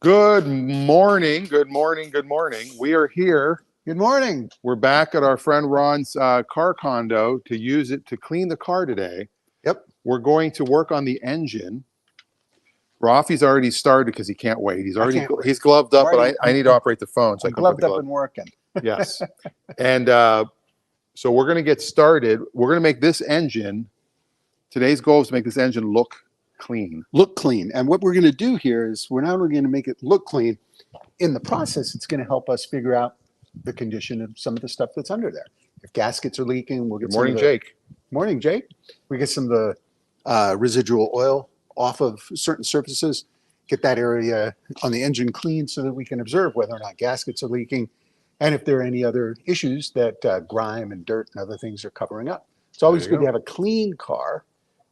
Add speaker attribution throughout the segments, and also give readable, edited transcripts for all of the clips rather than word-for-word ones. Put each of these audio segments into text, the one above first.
Speaker 1: Good morning. Good morning. Good morning. We are here.
Speaker 2: Good morning.
Speaker 1: We're back at our friend Ron's car condo to use it to clean the car today.
Speaker 2: Yep.
Speaker 1: We're going to work on the engine. Raffi's already started because he can't wait. He's gloved up, but I need to operate the phone, so I can put
Speaker 2: gloved
Speaker 1: the
Speaker 2: up
Speaker 1: glove.
Speaker 2: and working.
Speaker 1: Yes. And so we're going to get started. We're going to make this engine. Today's goal is to make this engine look clean.
Speaker 2: Look clean. And what we're going to do here is we're not only going to make it look clean. In the process, it's going to help us figure out the condition of some of the stuff that's under there. If gaskets are leaking, we'll get
Speaker 1: Good morning, Jake.
Speaker 2: Morning, Jake. We get some of the residual oil off of certain surfaces, get that area on the engine clean so that we can observe whether or not gaskets are leaking and if there are any other issues that grime and dirt and other things are covering up. It's always good to have a clean car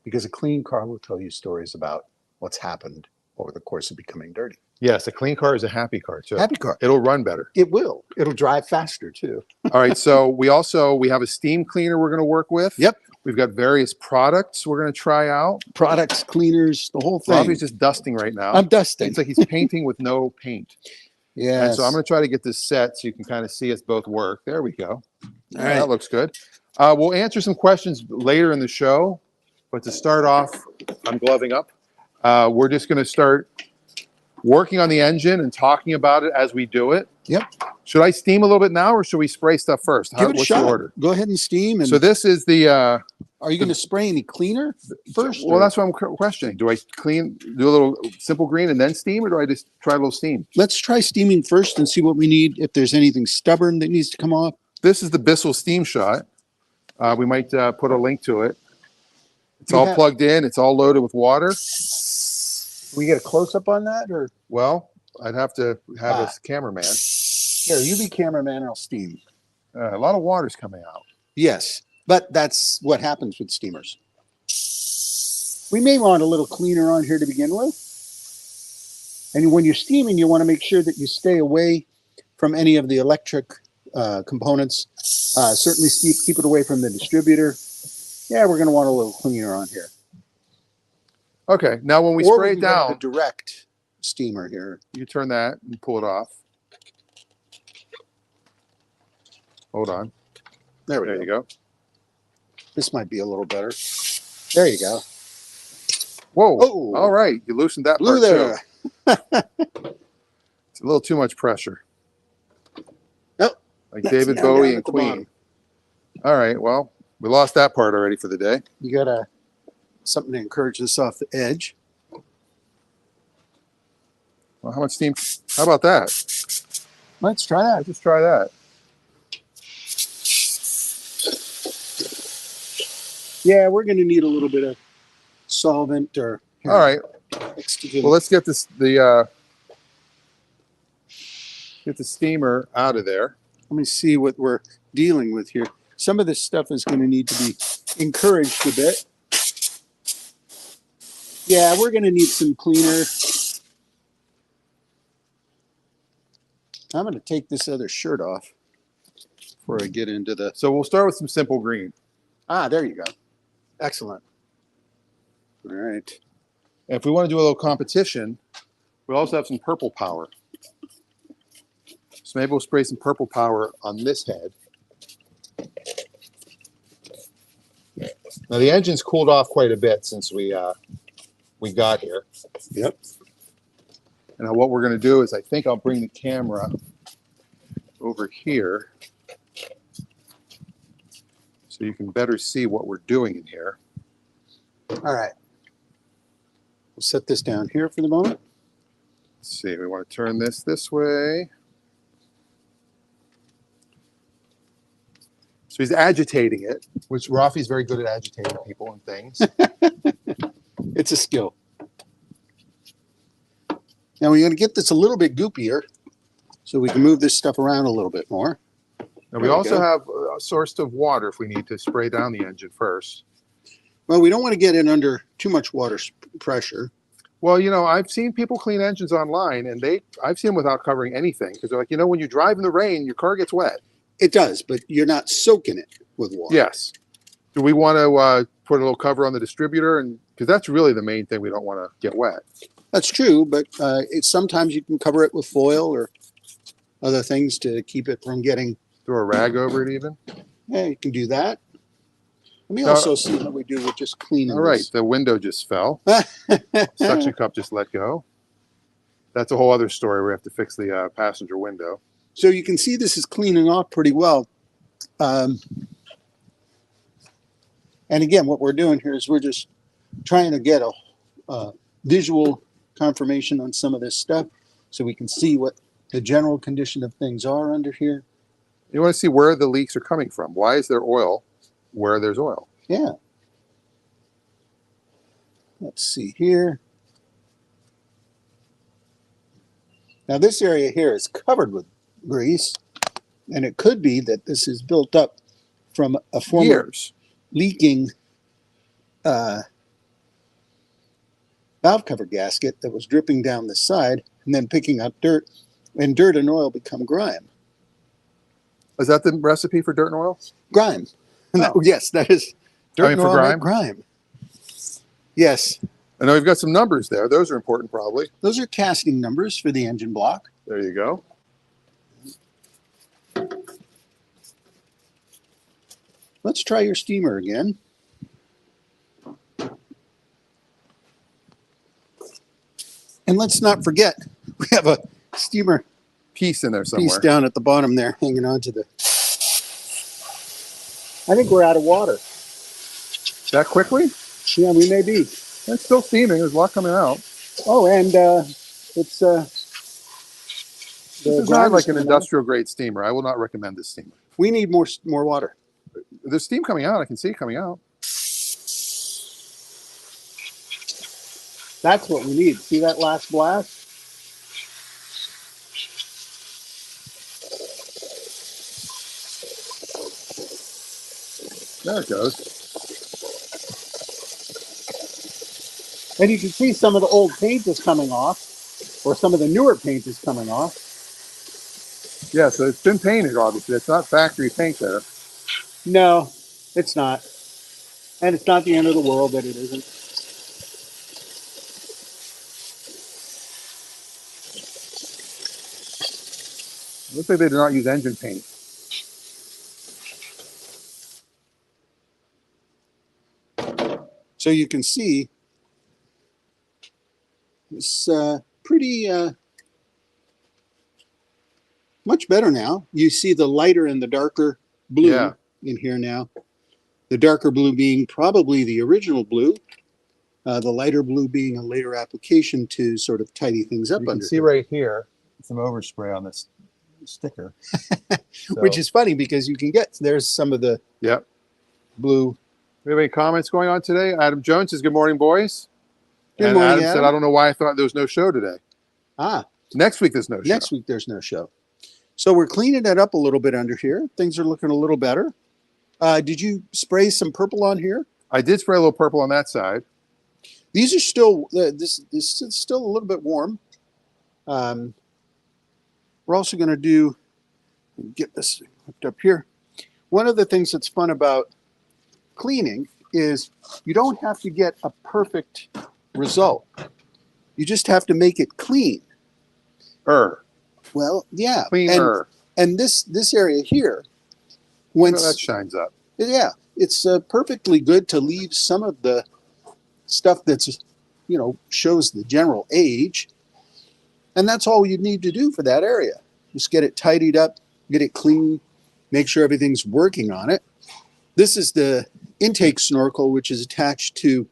Speaker 2: because a clean car will tell you stories about what's happened over the course of becoming dirty.
Speaker 1: Yes, a clean car is a happy car too.
Speaker 2: Happy car.
Speaker 1: It'll run better.
Speaker 2: It will. It'll drive faster too.
Speaker 1: All right, so we have a steam cleaner we're going to work with.
Speaker 2: Yep.
Speaker 1: We've got various products we're going to try out.
Speaker 2: Products, cleaners, the whole thing.
Speaker 1: Robbie's just dusting right now.
Speaker 2: I'm dusting.
Speaker 1: It's like he's painting with no paint.
Speaker 2: Yeah.
Speaker 1: And so I'm going to try to get this set so you can kind of see us both work. There we go.
Speaker 2: All right.
Speaker 1: That looks good. We'll answer some questions later in the show, but to start off, I'm gloving up. We're just going to start working on the engine and talking about it as we do it.
Speaker 2: Yep.
Speaker 1: Should I steam a little bit now, or should we spray stuff first?
Speaker 2: Give it a
Speaker 1: what's
Speaker 2: shot.
Speaker 1: the order?
Speaker 2: Go ahead and steam. And
Speaker 1: So this is the.
Speaker 2: are you going to spray any cleaner first?
Speaker 1: Well, that's what I'm questioning. Do I do a little simple green and then steam, or do I just try a little steam?
Speaker 2: Let's try steaming first and see what we need. If there's anything stubborn that needs to come off.
Speaker 1: This is the Bissell steam shot. We might put a link to it. It's all plugged in. It's all loaded with water.
Speaker 2: We get a close up on that, or
Speaker 1: well, I'd have to have a cameraman.
Speaker 2: Here, you be cameraman. I'll steam.
Speaker 1: A lot of water's coming out.
Speaker 2: Yes, but that's what happens with steamers. We may want a little cleaner on here to begin with. And when you're steaming, you want to make sure that you stay away from any of the electric components. Certainly keep it away from the distributor. Yeah, we're going to want a little cleaner on here.
Speaker 1: Okay, now when we spray it down,
Speaker 2: the direct steamer here.
Speaker 1: You turn that and pull it off. Hold on.
Speaker 2: There
Speaker 1: you go.
Speaker 2: This might be a little better. There you go.
Speaker 1: Whoa. Oh. All right. You loosened that part
Speaker 2: there.
Speaker 1: Too. It's a little too much pressure.
Speaker 2: Nope.
Speaker 1: Like David Bowie and Queen. All right. Well, we lost that part already for the day.
Speaker 2: You got something to encourage this off the edge.
Speaker 1: Well, how much steam? How about that?
Speaker 2: Let's try that.
Speaker 1: Let's just try that.
Speaker 2: Yeah, we're going to need a little bit of solvent or.
Speaker 1: All right. Well, let's get the steamer out of there.
Speaker 2: Let me see what we're dealing with here. Some of this stuff is going to need to be encouraged a bit. Yeah, we're going to need some cleaner. I'm going to take this other shirt off before I get into the.
Speaker 1: So we'll start with some simple green.
Speaker 2: There you go. Excellent. All right.
Speaker 1: And if we want to do a little competition, we also have some purple power. So maybe we'll spray some purple power on this head. Now the engine's cooled off quite a bit since we got here.
Speaker 2: Yep.
Speaker 1: And now what we're going to do is I think I'll bring the camera over here so you can better see what we're doing in here.
Speaker 2: All right. We'll set this down here for the moment.
Speaker 1: Let's see. We want to turn this way. So he's agitating it, which Raffi's very good at agitating people and things.
Speaker 2: It's a skill. Now we're going to get this a little bit goopier so we can move this stuff around a little bit more.
Speaker 1: And we also have a source of water if we need to spray down the engine first.
Speaker 2: Well, we don't want to get it under too much water pressure.
Speaker 1: Well, you know, I've seen people clean engines online, and I've seen them without covering anything because they're like, you know, when you drive in the rain, your car gets wet.
Speaker 2: It does, but you're not soaking it with water.
Speaker 1: Yes. Do we want to put a little cover on the distributor? And because that's really the main thing we don't want to get wet.
Speaker 2: That's true, but sometimes you can cover it with foil or other things to keep it from getting.
Speaker 1: Throw a rag over it even.
Speaker 2: Yeah, you can do that. Let me
Speaker 1: So-
Speaker 2: also see how we do with just cleaning
Speaker 1: All right,
Speaker 2: this.
Speaker 1: the window just fell. Suction cup just let go. That's a whole other story. We have to fix the passenger window.
Speaker 2: So you can see this is cleaning off pretty well. And again, what we're doing here is we're just trying to get a visual confirmation on some of this stuff so we can see what the general condition of things are under here.
Speaker 1: You want to see where the leaks are coming from. Why is there oil where there's oil?
Speaker 2: Yeah. Let's see here. Now this area here is covered with grease, and it could be that this is built up from a former
Speaker 1: Years.
Speaker 2: leaking valve cover gasket that was dripping down the side and then picking up dirt, and dirt and oil become grime.
Speaker 1: Is that the recipe for dirt and oil?
Speaker 2: Grime.
Speaker 1: Oh.
Speaker 2: Yes, that is dirt
Speaker 1: I mean,
Speaker 2: and
Speaker 1: for
Speaker 2: oil
Speaker 1: grime?
Speaker 2: make grime. Yes,
Speaker 1: I know we've got some numbers there. Those are important, probably.
Speaker 2: those are casting numbers for the engine block.
Speaker 1: There you go.
Speaker 2: Let's try your steamer again. And let's not forget, we have a steamer
Speaker 1: Piece in there somewhere.
Speaker 2: piece down at the bottom there, hanging on to the... I think we're out of water.
Speaker 1: That quickly?
Speaker 2: Yeah, we may be.
Speaker 1: It's still steaming. There's a lot coming out.
Speaker 2: Oh, and it's...
Speaker 1: This is not like an industrial grade steamer. I will not recommend this steamer.
Speaker 2: We need more water.
Speaker 1: There's steam coming out. I can see it coming out.
Speaker 2: That's what we need. See that last blast?
Speaker 1: There it goes.
Speaker 2: And you can see some of the old paint is coming off, or some of the newer paint is coming off.
Speaker 1: Yeah, so it's been painted, obviously. It's not factory paint there.
Speaker 2: No, it's not. And it's not the end of the world that it isn't.
Speaker 1: It looks like they did not use engine paint.
Speaker 2: So you can see it's pretty much better now. You see the lighter and the darker blue
Speaker 1: Yeah.
Speaker 2: in here now. The darker blue being probably the original blue. The lighter blue being a later application to sort of tidy things up
Speaker 1: You can
Speaker 2: under
Speaker 1: see
Speaker 2: here.
Speaker 1: right here some overspray on this sticker.
Speaker 2: Which is funny because you can get, there's some of the
Speaker 1: Yep.
Speaker 2: blue.
Speaker 1: We have any comments going on today? Adam Jones says, good morning, boys.
Speaker 2: Good
Speaker 1: And
Speaker 2: morning,
Speaker 1: Adam said,
Speaker 2: Adam.
Speaker 1: I don't know why I thought there was no show today.
Speaker 2: Ah,
Speaker 1: Next week, there's no show.
Speaker 2: next week there's no show. So we're cleaning it up a little bit under here. Things are looking a little better. Did you spray some purple on here?
Speaker 1: I did spray a little purple on that side.
Speaker 2: These are still, this is still a little bit warm. We're also going to get this hooked up here. One of the things that's fun about cleaning is you don't have to get a perfect result. You just have to make it clean. Well, yeah.
Speaker 1: Cleaner.
Speaker 2: And this area here,
Speaker 1: Well,
Speaker 2: once,
Speaker 1: that shines up.
Speaker 2: yeah, it's perfectly good to leave some of the stuff that's, shows the general age. And that's all you need to do for that area. Just get it tidied up, get it clean, make sure everything's working on it. This is the intake snorkel, which is attached to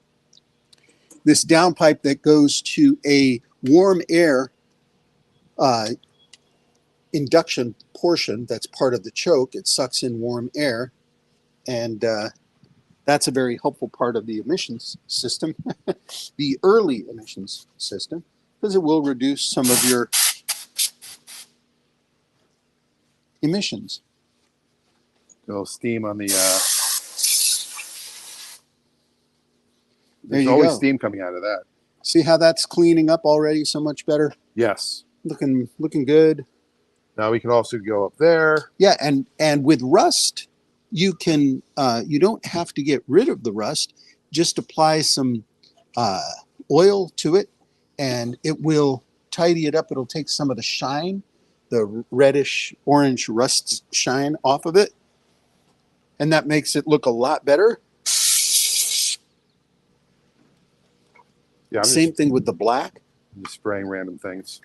Speaker 2: this downpipe that goes to a warm air induction portion that's part of the choke. It sucks in warm air, and that's a very helpful part of the emissions system, the early emissions system, because it will reduce some of your emissions.
Speaker 1: A little steam on the...
Speaker 2: There
Speaker 1: there's
Speaker 2: you
Speaker 1: always
Speaker 2: go.
Speaker 1: steam coming out of that.
Speaker 2: See how that's cleaning up already so much better?
Speaker 1: Yes.
Speaker 2: Looking good.
Speaker 1: Now we can also go up there.
Speaker 2: Yeah, and with rust, you can you don't have to get rid of the rust. Just apply some oil to it, and it will tidy it up. It'll take some of the shine, the reddish orange rust shine off of it, and that makes it look a lot better.
Speaker 1: Yeah,
Speaker 2: Same thing with the black.
Speaker 1: I'm just spraying random things.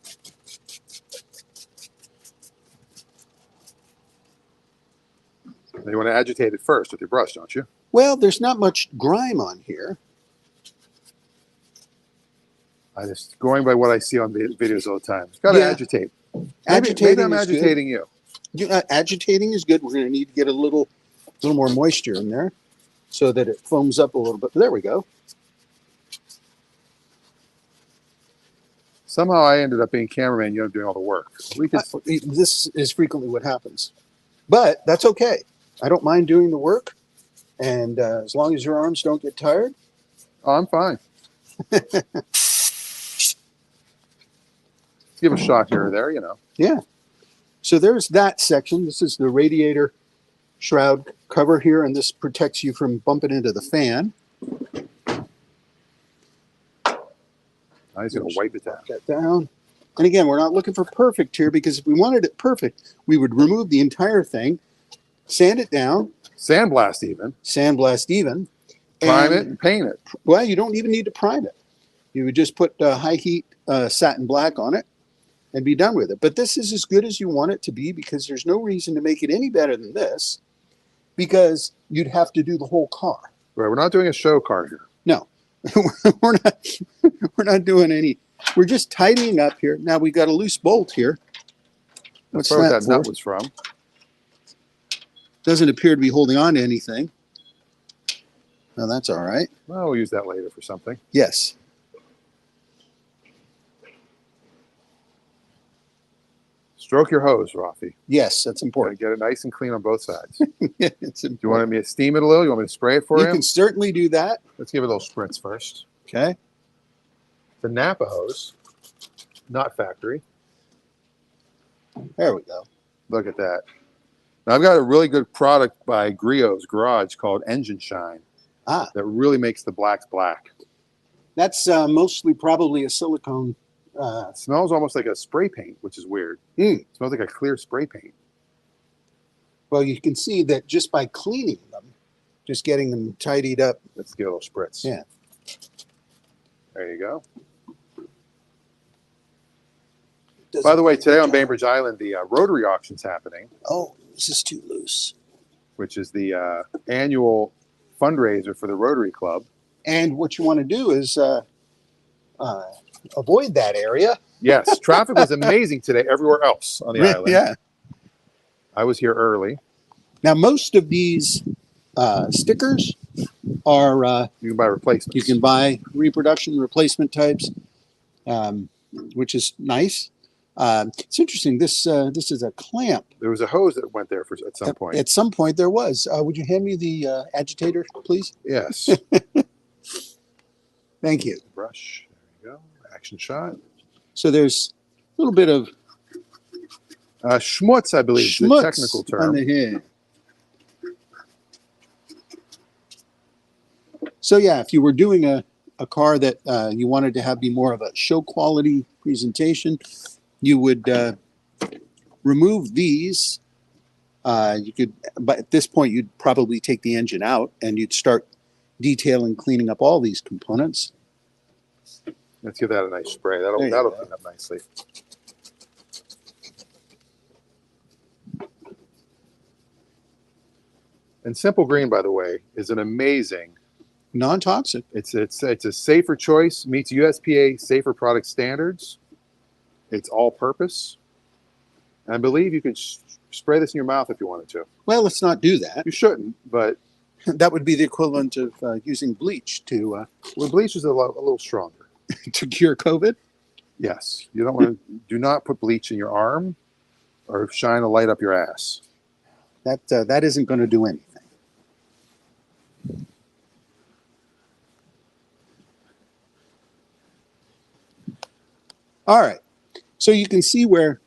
Speaker 1: You want to agitate it first with your brush, don't you?
Speaker 2: Well, there's not much grime on here.
Speaker 1: I just going by what I see on videos all the time. It's got to agitate. Maybe I'm agitating you.
Speaker 2: Agitating is good. We're going to need to get a little more moisture in there so that it foams up a little bit. There we go.
Speaker 1: Somehow I ended up being cameraman. You end up doing all the work.
Speaker 2: This is frequently what happens, but that's okay. I don't mind doing the work, and as long as your arms don't get tired.
Speaker 1: Oh, I'm fine. Give a shot here or there, you know.
Speaker 2: Yeah. So there's that section. This is the radiator shroud cover here, and this protects you from bumping into the fan.
Speaker 1: I'm just going to wipe it down.
Speaker 2: That down. And again, we're not looking for perfect here, because if we wanted it perfect, we would remove the entire thing, sand it down.
Speaker 1: Sandblast even.
Speaker 2: Sandblast even.
Speaker 1: Prime it and paint it.
Speaker 2: Well, you don't even need to prime it. You would just put high heat satin black on it and be done with it. But this is as good as you want it to be, because there's no reason to make it any better than this, because you'd have to do the whole car.
Speaker 1: Right, we're not doing a show car here.
Speaker 2: No, we're not doing any. We're just tidying up here. Now we got a loose bolt here.
Speaker 1: What's that? That nut was from?
Speaker 2: Doesn't appear to be holding on to anything. No, that's all right.
Speaker 1: Well, we'll use that later for something.
Speaker 2: Yes.
Speaker 1: Stroke your hose, Raffi.
Speaker 2: Yes, that's important.
Speaker 1: Get it nice and clean on both sides.
Speaker 2: It's important.
Speaker 1: Do you want me to steam it a little? You want me to spray it for you?
Speaker 2: You can certainly do that.
Speaker 1: Let's give it a little spritz first.
Speaker 2: Okay.
Speaker 1: The Napa hose, not factory.
Speaker 2: There we go.
Speaker 1: Look at that. Now, I've got a really good product by Griot's Garage called Engine Shine. That really makes the blacks black.
Speaker 2: That's mostly probably a silicone.
Speaker 1: It smells almost like a spray paint, which is weird. It smells like a clear spray paint.
Speaker 2: Well, you can see that just by cleaning them, just getting them tidied up.
Speaker 1: Let's give it a little spritz.
Speaker 2: Yeah.
Speaker 1: There you go. By the way, today on Bainbridge Island, the Rotary auction's happening.
Speaker 2: Oh, this is too loose.
Speaker 1: Which is the annual fundraiser for the Rotary Club.
Speaker 2: And what you want to do is avoid that area.
Speaker 1: Yes, traffic was amazing today everywhere else on the island.
Speaker 2: Yeah.
Speaker 1: I was here early.
Speaker 2: Now, most of these stickers are...
Speaker 1: you can buy replacements.
Speaker 2: You can buy reproduction replacement types, which is nice. It's interesting. This is a clamp.
Speaker 1: There was a hose that went there at some point.
Speaker 2: At some point there was. Would you hand me the agitator, please?
Speaker 1: Yes.
Speaker 2: Thank you.
Speaker 1: Brush. There you go. Action shot.
Speaker 2: So there's a little bit of
Speaker 1: schmutz, I believe, is the technical term.
Speaker 2: On the head. So yeah, if you were doing a car that you wanted to have be more of a show quality presentation, you would remove these. You could, but at this point, you'd probably take the engine out and you'd start detailing, cleaning up all these components.
Speaker 1: Let's give that a nice spray. That'll clean up nicely. And Simple Green, by the way, is an amazing
Speaker 2: non-toxic.
Speaker 1: It's a safer choice, meets USPA safer product standards. It's all-purpose. And I believe you could spray this in your mouth if you wanted to.
Speaker 2: Well, let's not do that.
Speaker 1: You shouldn't, but
Speaker 2: that would be the equivalent of using bleach to.
Speaker 1: Well, bleach is a little stronger
Speaker 2: to cure COVID.
Speaker 1: Yes, you don't want to. Do not put bleach in your arm, or shine a light up your ass.
Speaker 2: That isn't going to do anything. All right, so you can see where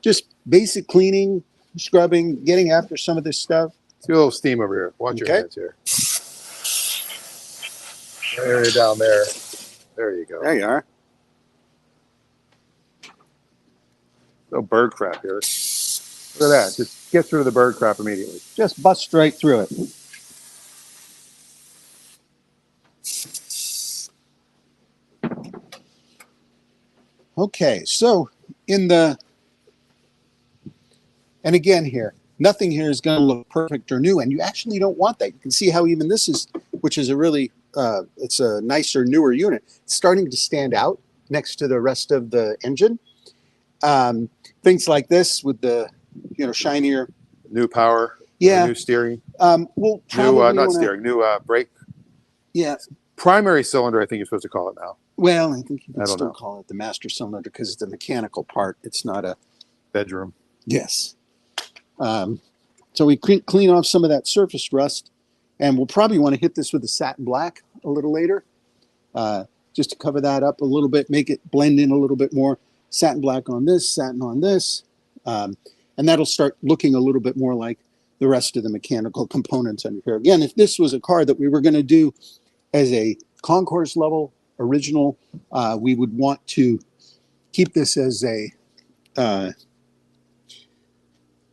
Speaker 2: just basic cleaning, scrubbing, getting after some of this stuff.
Speaker 1: Let's get a little steam over here. Watch your hands here. Area down there. There you go.
Speaker 2: There you are.
Speaker 1: Oh, bird crap here. Look at that. Just gets rid of the bird crap immediately.
Speaker 2: Just bust right through it. Okay, so and again here, nothing here is going to look perfect or new, and you actually don't want that. You can see how even this is, which is a really, it's a nicer, newer unit, it's starting to stand out next to the rest of the engine. Things like this with the, shinier.
Speaker 1: New power.
Speaker 2: Yeah.
Speaker 1: New steering.
Speaker 2: We'll
Speaker 1: New,
Speaker 2: probably
Speaker 1: not steering. New brake.
Speaker 2: Yeah.
Speaker 1: Primary cylinder, I think you're supposed to call it now.
Speaker 2: Well, I think you can still
Speaker 1: know.
Speaker 2: call it the master cylinder because it's a mechanical part. It's not a
Speaker 1: bedroom.
Speaker 2: Yes. So we clean off some of that surface rust, and we'll probably want to hit this with the satin black a little later, just to cover that up a little bit, make it blend in a little bit more. Satin black on this, satin on this, and that'll start looking a little bit more like the rest of the mechanical components under here. Again, if this was a car that we were going to do as a concourse level original, we would want to keep this as a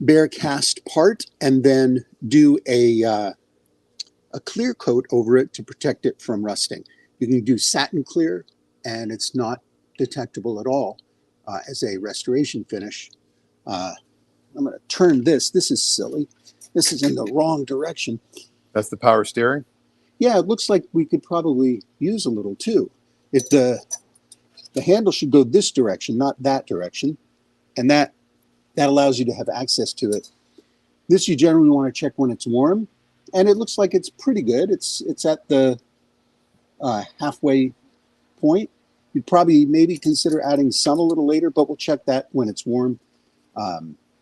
Speaker 2: bare cast part and then do a clear coat over it to protect it from rusting. You can do satin clear and it's not detectable at all as a restoration finish. I'm going to turn this. This is silly. This is in the wrong direction.
Speaker 1: That's the power steering?
Speaker 2: Yeah, it looks like we could probably use a little too. If the handle should go this direction, not that direction, and that allows you to have access to it. This you generally want to check when it's warm, and it looks like it's pretty good. It's at the halfway point. You'd probably maybe consider adding some a little later, but we'll check that when it's warm.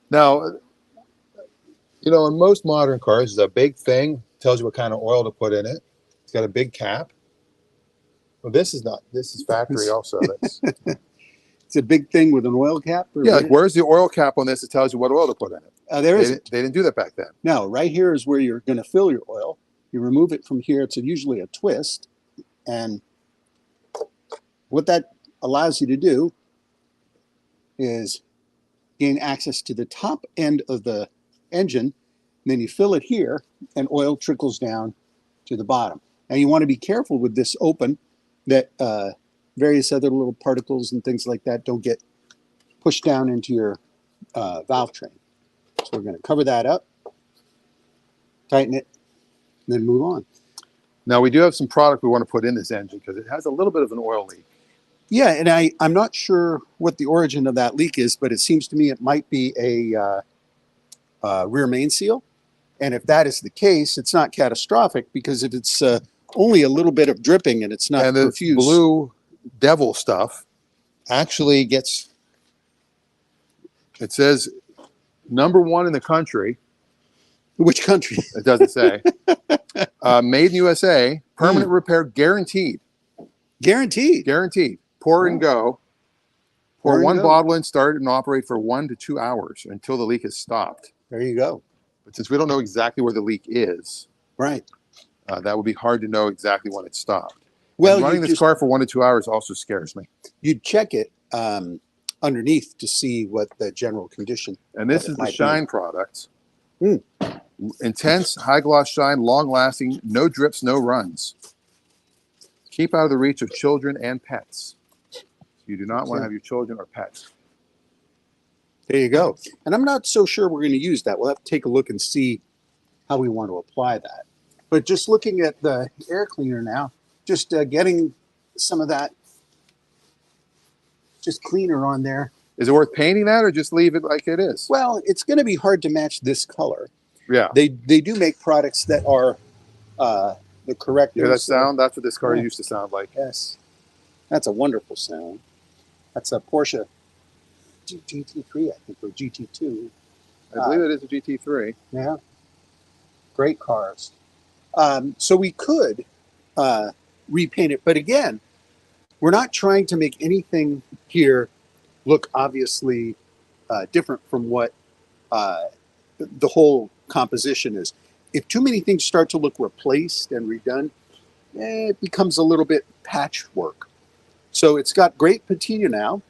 Speaker 1: Now, in most modern cars, there's a big thing, tells you what kind of oil to put in it. It's got a big cap. Well, this is not. This is factory also.
Speaker 2: It's a big thing with an oil cap?
Speaker 1: Yeah, like where's the oil cap on this? It tells you what oil to put in it.
Speaker 2: There isn't.
Speaker 1: They didn't do that back then.
Speaker 2: No, right here is where you're going to fill your oil. You remove it from here. It's usually a twist. And what that allows you to do is gain access to the top end of the engine. And then you fill it here, and oil trickles down to the bottom. Now, you want to be careful with this open that various other little particles and things like that don't get pushed down into your valve train. So we're going to cover that up, tighten it, and then move on.
Speaker 1: Now, we do have some product we want to put in this engine because it has a little bit of an oil leak.
Speaker 2: Yeah, and I'm not sure what the origin of that leak is, but it seems to me it might be a rear main seal. And if that is the case, it's not catastrophic because if it's only a little bit of dripping and it's not
Speaker 1: and the
Speaker 2: profuse.
Speaker 1: Blue Devil stuff actually gets, it says #1 in the country.
Speaker 2: Which country?
Speaker 1: It doesn't say. Made in USA, permanent repair guaranteed.
Speaker 2: Guaranteed.
Speaker 1: Guaranteed. Pour and go. Pour
Speaker 2: and
Speaker 1: one
Speaker 2: go.
Speaker 1: bottle in, start and operate for 1 to 2 hours until the leak is stopped.
Speaker 2: There you go.
Speaker 1: But since we don't know exactly where the leak is,
Speaker 2: right,
Speaker 1: that would be hard to know exactly when it stopped.
Speaker 2: Well,
Speaker 1: and running this car for 1 to 2 hours also scares me.
Speaker 2: You'd check it underneath to see what the general condition.
Speaker 1: And this is the Shine product. Intense, high gloss shine, long lasting, no drips, no runs. Keep out of the reach of children and pets. You do not want to have your children or pets.
Speaker 2: There you go. And I'm not so sure we're going to use that. We'll have to take a look and see how we want to apply that. But just looking at the air cleaner now, just getting some of that just cleaner on there.
Speaker 1: Is it worth painting that or just leave it like it is?
Speaker 2: Well, it's going to be hard to match this color.
Speaker 1: Yeah.
Speaker 2: They do make products that are the correct.
Speaker 1: You hear that sound? That's what this car used to sound like.
Speaker 2: Yes. That's a wonderful sound. That's a Porsche GT3, I think, or GT2.
Speaker 1: I believe it is a GT3.
Speaker 2: Yeah. Great cars. So we could repaint it. But again, we're not trying to make anything here look obviously different from what the whole composition is. If too many things start to look replaced and redone, it becomes a little bit patchwork. So it's got great patina now.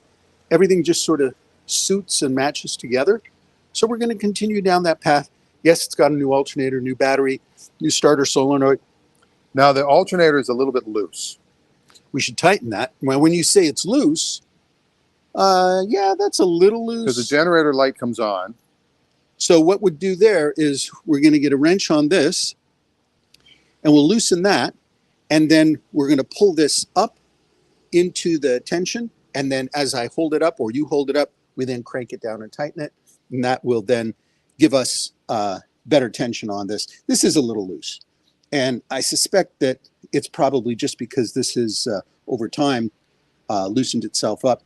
Speaker 2: Everything just sort of suits and matches together. So we're going to continue down that path. Yes, it's got a new alternator, new battery, new starter solenoid.
Speaker 1: Now the alternator is a little bit loose.
Speaker 2: We should tighten that. Well, when you say it's loose, yeah, that's a little loose.
Speaker 1: Because the generator light comes on.
Speaker 2: So what we'd do there is we're going to get a wrench on this, and we'll loosen that, and then we're going to pull this up into the tension, and then as I hold it up or you hold it up, we then crank it down and tighten it, and that will then give us better tension on this. This is a little loose, and I suspect that it's probably just because this is over time loosened itself up.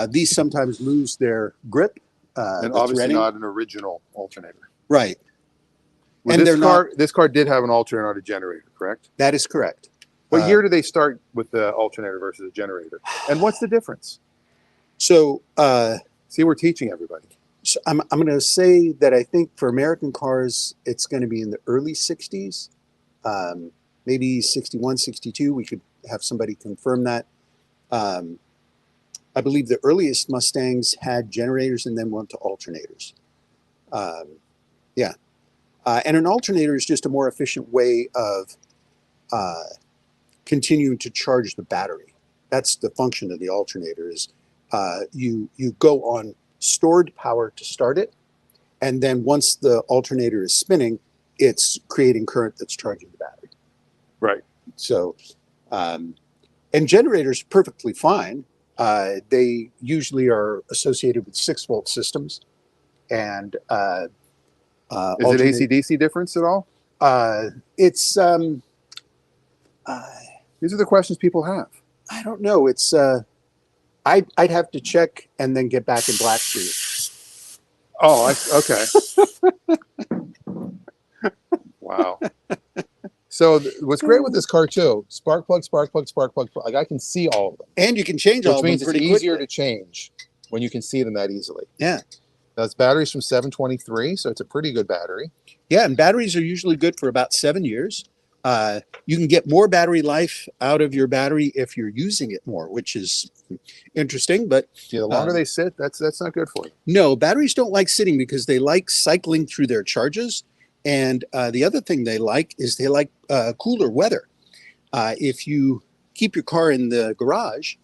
Speaker 2: These sometimes lose their grip.
Speaker 1: And obviously not an original alternator.
Speaker 2: Right.
Speaker 1: Well, and this car did have an alternator, not a generator, correct?
Speaker 2: That is correct.
Speaker 1: What year did they start with the alternator versus the generator? And what's the difference?
Speaker 2: So,
Speaker 1: see, we're teaching everybody.
Speaker 2: So I'm going to say that I think for American cars, it's going to be in the early 60s, maybe 61, 62. We could have somebody confirm that. I believe the earliest Mustangs had generators and then went to alternators. Yeah. And an alternator is just a more efficient way of continuing to charge the battery. That's the function of the alternator is you go on stored power to start it. And then once the alternator is spinning, it's creating current that's charging the battery.
Speaker 1: Right.
Speaker 2: So, and generators perfectly fine. They usually are associated with 6-volt systems, and
Speaker 1: is it AC/DC difference at all?
Speaker 2: It's
Speaker 1: these are the questions people have.
Speaker 2: I don't know. It's I'd have to check and then get back in black for you.
Speaker 1: Oh, okay. Wow. So what's great with this car too, spark plug, spark plug, spark plug. Like I can see all of them.
Speaker 2: And you can change all of them
Speaker 1: which means
Speaker 2: pretty
Speaker 1: it's easier
Speaker 2: quickly
Speaker 1: to change when you can see them that easily.
Speaker 2: Yeah.
Speaker 1: Now, it's batteries from 723, so it's a pretty good battery.
Speaker 2: Yeah, and batteries are usually good for about 7 years. You can get more battery life out of your battery if you're using it more, which is interesting. But
Speaker 1: yeah, the longer they sit, that's not good for you.
Speaker 2: No, batteries don't like sitting because they like cycling through their charges. And the other thing they like is they like cooler weather. If you keep your car in the garage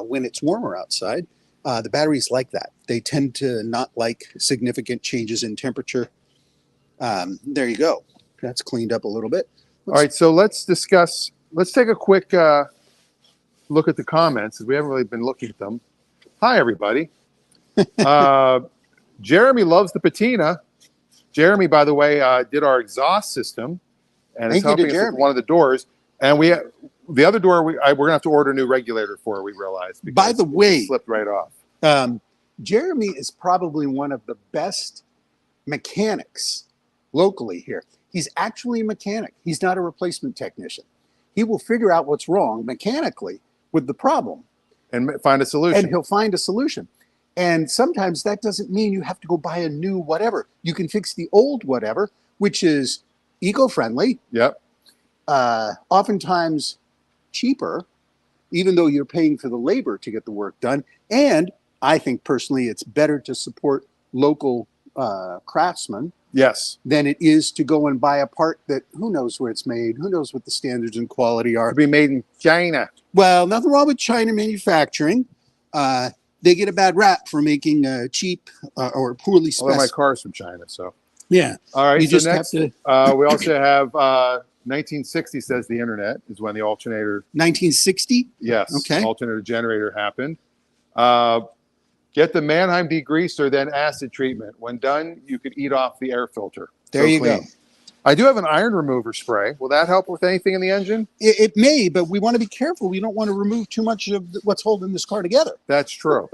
Speaker 2: when it's warmer outside, the batteries like that. They tend to not like significant changes in temperature. There you go. That's cleaned up a little bit.
Speaker 1: All right, so let's take a quick look at the comments, because we haven't really been looking at them. Hi, everybody. Jeremy loves the patina. Jeremy, by the way, did our exhaust system, and it's helping us with one of the doors. And the other door, we're going to have to order a new regulator for, we realized.
Speaker 2: By the way,
Speaker 1: it slipped right off.
Speaker 2: Jeremy is probably one of the best mechanics locally here. He's actually a mechanic. He's not a replacement technician. He will figure out what's wrong mechanically with the problem.
Speaker 1: And find a solution.
Speaker 2: And he'll find a solution. And sometimes that doesn't mean you have to go buy a new whatever. You can fix the old whatever, which is eco-friendly.
Speaker 1: Yep.
Speaker 2: Oftentimes cheaper, even though you're paying for the labor to get the work done. And I think personally it's better to support local craftsmen.
Speaker 1: Yes.
Speaker 2: Than it is to go and buy a part that who knows where it's made, who knows what the standards and quality are.
Speaker 1: To be made in China.
Speaker 2: Well, nothing wrong with China manufacturing. They get a bad rap for making cheap or poorly specified.
Speaker 1: Well, my car's from China, so.
Speaker 2: Yeah.
Speaker 1: All right.
Speaker 2: You
Speaker 1: So
Speaker 2: just
Speaker 1: next,
Speaker 2: have to.
Speaker 1: we also have 1960 says the internet is when the alternator.
Speaker 2: 1960.
Speaker 1: Yes.
Speaker 2: Okay.
Speaker 1: Alternator generator happened. Get the Mannheim degreaser, then acid treatment. When done, you could eat off the air filter.
Speaker 2: There you go.
Speaker 1: I do have an iron remover spray. Will that help with anything in the engine?
Speaker 2: It may, but we want to be careful. We don't want to remove too much of what's holding this car together.
Speaker 1: That's true.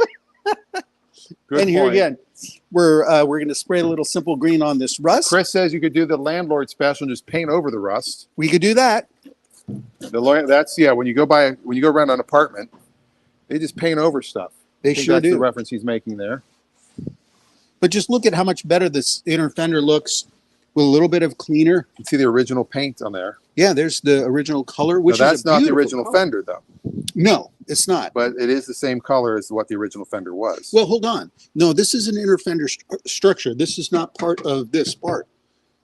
Speaker 1: Good
Speaker 2: and here
Speaker 1: point.
Speaker 2: again, we're going to spray a little simple green on this rust.
Speaker 1: Chris says you could do the landlord special and just paint over the rust.
Speaker 2: We could do that.
Speaker 1: That's when you go around an apartment, they just paint over stuff.
Speaker 2: They sure do.
Speaker 1: That's the reference he's making there.
Speaker 2: But just look at how much better this inner fender looks with a little bit of cleaner.
Speaker 1: You can see the original paint on there.
Speaker 2: Yeah, there's the original color,
Speaker 1: No,
Speaker 2: which
Speaker 1: that's
Speaker 2: is a
Speaker 1: not the
Speaker 2: beautiful
Speaker 1: original
Speaker 2: color.
Speaker 1: fender, though.
Speaker 2: No, it's not.
Speaker 1: But it is the same color as what the original fender was.
Speaker 2: Well, hold on. No, this is an inner fender structure. This is not part of this part.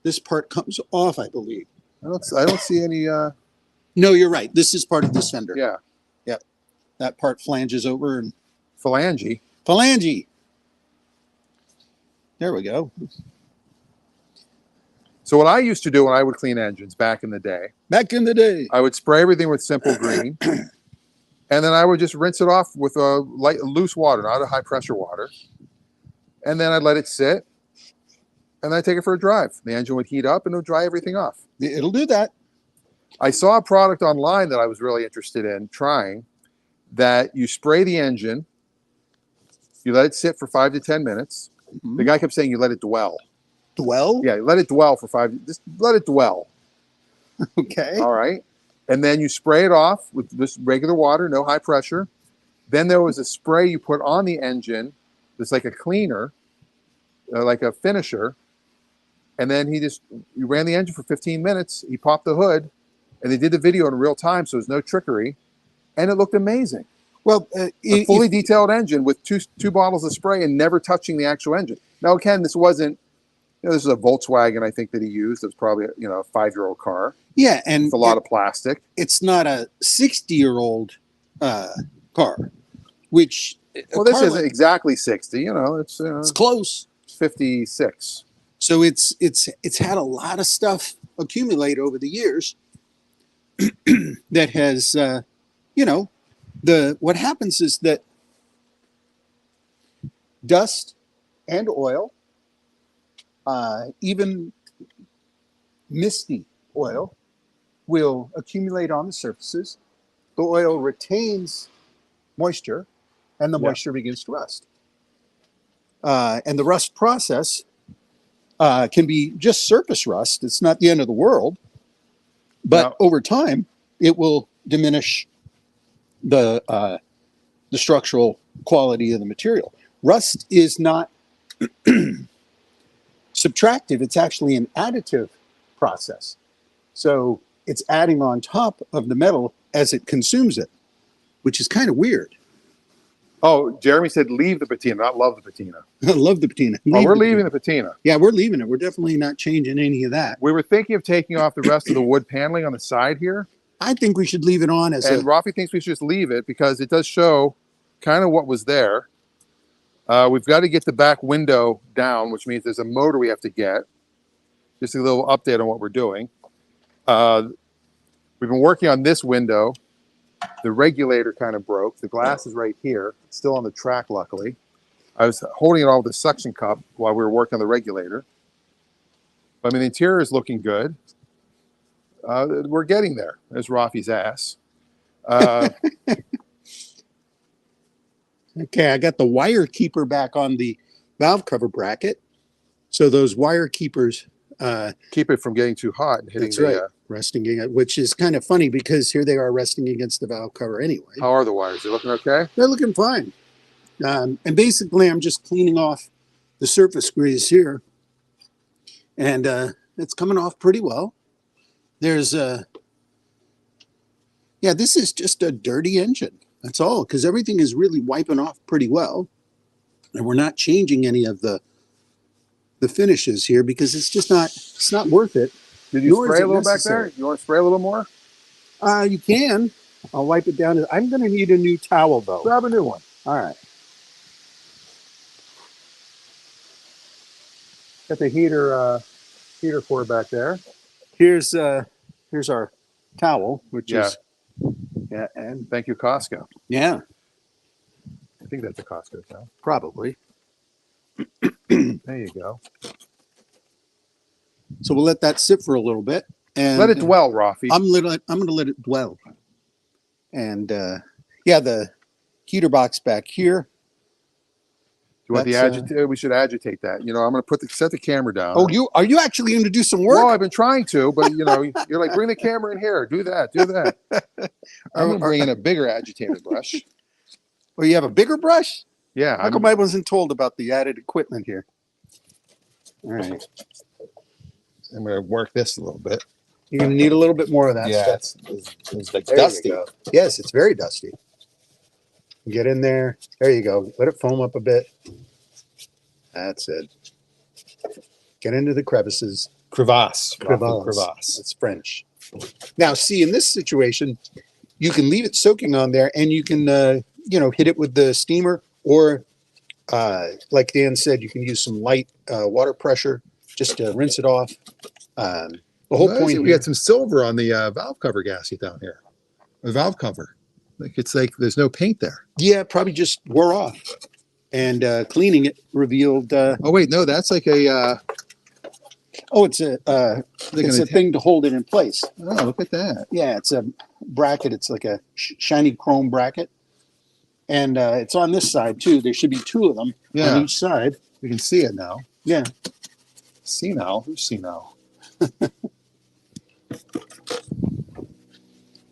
Speaker 2: This part comes off, I believe.
Speaker 1: I don't see any.
Speaker 2: No, you're right. This is part of this fender.
Speaker 1: Yeah,
Speaker 2: Yep. That part flanges over and
Speaker 1: phalange.
Speaker 2: phalange. There we go.
Speaker 1: So what I used to do when I would clean engines back in the day,
Speaker 2: Back in the day.
Speaker 1: I would spray everything with simple green, and then I would just rinse it off with a loose water, not a high pressure water, and then I'd let it sit, and then I'd take it for a drive. The engine would heat up, and it would dry everything off.
Speaker 2: It'll do that.
Speaker 1: I saw a product online that I was really interested in trying, that you spray the engine, you let it sit for 5 to 10 minutes.
Speaker 2: Mm-hmm.
Speaker 1: The guy kept saying you let it dwell.
Speaker 2: Dwell?
Speaker 1: Yeah, let it dwell for 5. Just let it dwell.
Speaker 2: Okay.
Speaker 1: All right. And then you spray it off with just regular water, no high pressure. Then there was a spray you put on the engine that's like a cleaner, like a finisher. And then you ran the engine for 15 minutes. He popped the hood, and they did the video in real time, so there's no trickery. And it looked amazing.
Speaker 2: Well,
Speaker 1: A fully detailed engine with two bottles of spray and never touching the actual engine. Now, Ken, this wasn't, this is a Volkswagen, I think, that he used. It was probably, a 5-year-old car.
Speaker 2: yeah, and
Speaker 1: With a lot of plastic.
Speaker 2: it's not a 60-year-old car, which
Speaker 1: Well, this isn't exactly 60.
Speaker 2: it's close.
Speaker 1: 56.
Speaker 2: So it's had a lot of stuff accumulate over the years that has what happens is that dust and oil, even misty oil, will accumulate on the surfaces. The oil retains moisture, and the moisture begins to rust. And the rust process can be just surface rust. It's not the end of the world, but over time, it will diminish the structural quality of the material. Rust is not subtractive. It's actually an additive process. So it's adding on top of the metal as it consumes it, which is kind of weird.
Speaker 1: Oh, Jeremy said leave the patina, not love the patina.
Speaker 2: I love the patina.
Speaker 1: We're leaving the patina.
Speaker 2: Yeah, we're leaving it. We're definitely not changing any of that.
Speaker 1: We were thinking of taking off the rest of the wood paneling on the side here.
Speaker 2: I think we should leave it on
Speaker 1: And Raffi thinks we should just leave it because it does show kind of what was there. We've got to get the back window down, which means there's a motor we have to get. Just a little update on what we're doing. We've been working on this window. The regulator kind of broke. The glass is right here. It's still on the track, luckily. I was holding it all with a suction cup while we were working on the regulator. But I mean, the interior is looking good. We're getting there. There's Raffi's ass.
Speaker 2: Okay, I got the wire keeper back on the valve cover bracket. So those wire keepers
Speaker 1: keep it from getting too hot and hitting
Speaker 2: that's
Speaker 1: the.
Speaker 2: right, resting against, which is kind of funny because here they are resting against the valve cover anyway.
Speaker 1: How are the wires? They looking okay?
Speaker 2: They're looking fine. And basically, I'm just cleaning off the surface grease here, and it's coming off pretty well. There's this is just a dirty engine. That's all, because everything is really wiping off pretty well, and we're not changing any of the finishes here because it's not worth it.
Speaker 1: Did you spray a little back there? You want to spray a little more?
Speaker 2: You can. I'll wipe it down. I'm going to need a new towel though.
Speaker 1: Grab a new one.
Speaker 2: All right.
Speaker 1: Got the heater cord back there.
Speaker 2: Here's our towel, which is
Speaker 1: and thank you, Costco.
Speaker 2: Yeah,
Speaker 1: I think that's a Costco towel.
Speaker 2: probably.
Speaker 1: There you go.
Speaker 2: So we'll let that sit for a little bit and
Speaker 1: Let it dwell, Raffi.
Speaker 2: I'm going to let it dwell. And the heater box back here.
Speaker 1: Do you want the agitate? We should agitate that. I'm going to set the camera down.
Speaker 2: Oh, are you actually going to do some work?
Speaker 1: Well, I've been trying to, but you're like, bring the camera in here. Do that. I'm going to bring in a bigger agitator brush.
Speaker 2: Oh, you have a bigger brush?
Speaker 1: Yeah.
Speaker 2: How come I wasn't told about the added equipment here? All right.
Speaker 1: I'm going to work this a little bit.
Speaker 2: You're going to need a little bit more of that
Speaker 1: Yeah,
Speaker 2: stuff.
Speaker 1: it's like
Speaker 2: There you
Speaker 1: dusty.
Speaker 2: go. Yes, it's very dusty. Get in there. There you go. Let it foam up a bit. That's it. Get into the crevices.
Speaker 1: Crevasse.
Speaker 2: Crevasse. It's French. Now, see, in this situation, you can leave it soaking on there, and you can, hit it with the steamer, or like Dan said, you can use some light water pressure just to rinse it off. The whole point
Speaker 1: we
Speaker 2: here,
Speaker 1: got some silver on the valve cover gasket down here. The valve cover. It's like there's no paint there.
Speaker 2: yeah, probably just wore off. And cleaning it revealed.
Speaker 1: Oh wait, no, that's like a.
Speaker 2: It's a thing to hold it in place.
Speaker 1: Oh, look at that.
Speaker 2: Yeah, it's a bracket. It's like a shiny chrome bracket, and it's on this side too. There should be two of them on each side.
Speaker 1: We can see it now.
Speaker 2: Yeah.
Speaker 1: See now? Who's see now?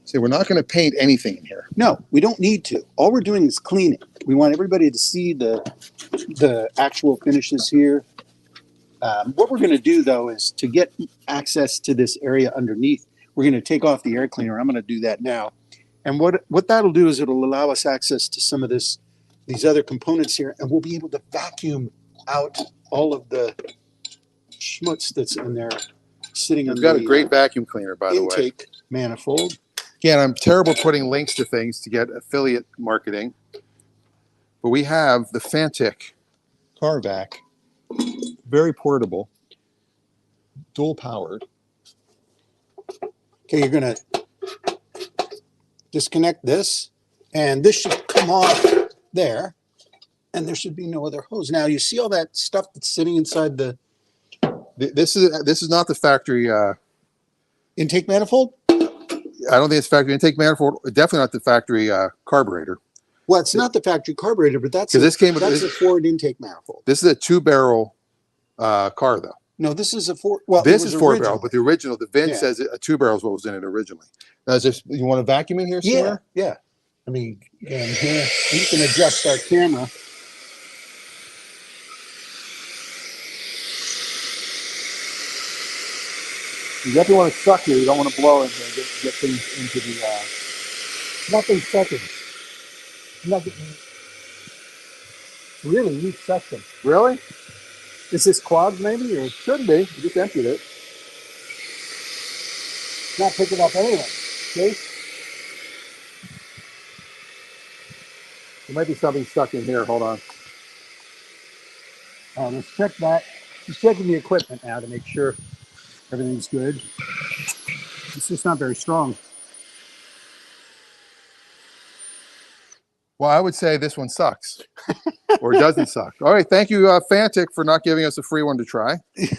Speaker 1: See, we're not going to paint anything in here.
Speaker 2: No, we don't need to. All we're doing is cleaning. We want everybody to see the actual finishes here. What we're going to do, though, is to get access to this area underneath, we're going to take off the air cleaner. I'm going to do that now. And what that'll do is it'll allow us access to some of these other components here, and we'll be able to vacuum out all of the schmutz that's in there sitting on
Speaker 1: We've got a great vacuum cleaner, by the way.
Speaker 2: intake manifold.
Speaker 1: Again, I'm terrible putting links to things to get affiliate marketing, but we have the Fantic car vac. Very portable, dual powered.
Speaker 2: Okay, you're going to disconnect this, and this should come off there, and there should be no other hose. Now, you see all that stuff that's sitting inside the
Speaker 1: This is not the factory
Speaker 2: intake manifold?
Speaker 1: I don't think it's factory intake manifold. Definitely not the factory carburetor.
Speaker 2: Well, it's not the factory carburetor, but that's
Speaker 1: this came with
Speaker 2: that's a Ford intake manifold.
Speaker 1: This is a 2-barrel car, though.
Speaker 2: No, this is a Ford. Well,
Speaker 1: this is 4-barrel, but the original, the VIN
Speaker 2: Yeah.
Speaker 1: says a 2-barrel is what was in it originally. Now, is this, you want to vacuum in here somewhere?
Speaker 2: Yeah. I mean, and here you can adjust our camera.
Speaker 1: You definitely want to suck here. You don't want to blow in here and get things into the.
Speaker 2: Nothing sucking. Nothing. Really weak suction.
Speaker 1: Really?
Speaker 2: Is this clogged maybe, or
Speaker 1: Shouldn't be. You just emptied it.
Speaker 2: not picking up anything? See?
Speaker 1: There might be something stuck in here. Hold on.
Speaker 2: Let's check that. Just checking the equipment now to make sure everything's good. It's just not very strong.
Speaker 1: Well, I would say this one sucks, or it doesn't suck. All right, thank you, Fantic, for not giving us a free one to try. Because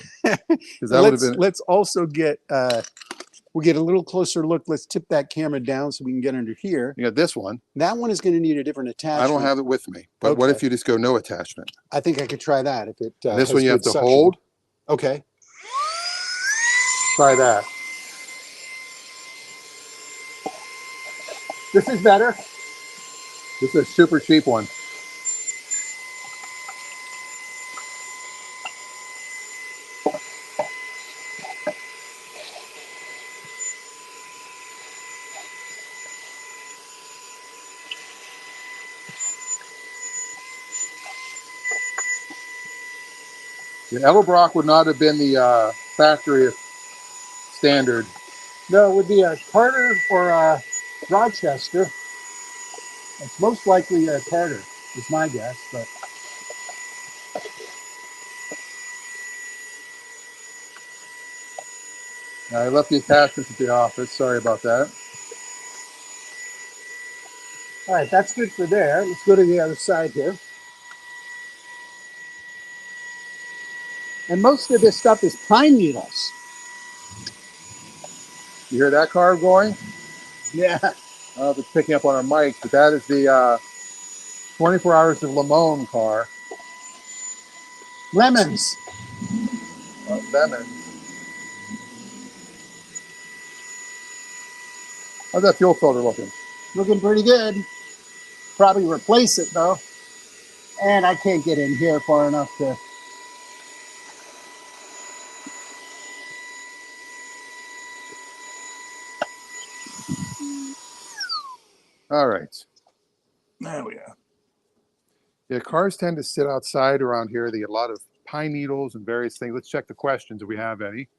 Speaker 1: that would have been.
Speaker 2: Let's also get we'll get a little closer look. Let's tip that camera down so we can get under here.
Speaker 1: You got this one.
Speaker 2: That one is going to need a different attachment.
Speaker 1: I don't have it with me. But what
Speaker 2: Okay.
Speaker 1: if you just go no attachment?
Speaker 2: I think I could try that if it.
Speaker 1: This
Speaker 2: has
Speaker 1: one you have
Speaker 2: good
Speaker 1: to
Speaker 2: suction.
Speaker 1: hold.
Speaker 2: Okay.
Speaker 1: Try that.
Speaker 2: This is better.
Speaker 1: This is a super cheap one. The Edelbrock would not have been the factory standard.
Speaker 2: No, it would be a Carter or a Rochester. It's most likely a Carter, is my guess. But
Speaker 1: I left the attachments at the office. Sorry about that.
Speaker 2: all right, that's good for there. Let's go to the other side here. And most of this stuff is pine needles.
Speaker 1: You hear that car going?
Speaker 2: Yeah.
Speaker 1: I don't know if it's picking up on our mics, but that is the 24 Hours of Limon car.
Speaker 2: Lemons.
Speaker 1: Lemon. How's that fuel filter looking?
Speaker 2: Looking pretty good. Probably replace it though. And I can't get in here far enough to.
Speaker 1: All right.
Speaker 2: There we go.
Speaker 1: Yeah, cars tend to sit outside around here. They get a lot of pine needles and various things. Let's check the questions if we have any.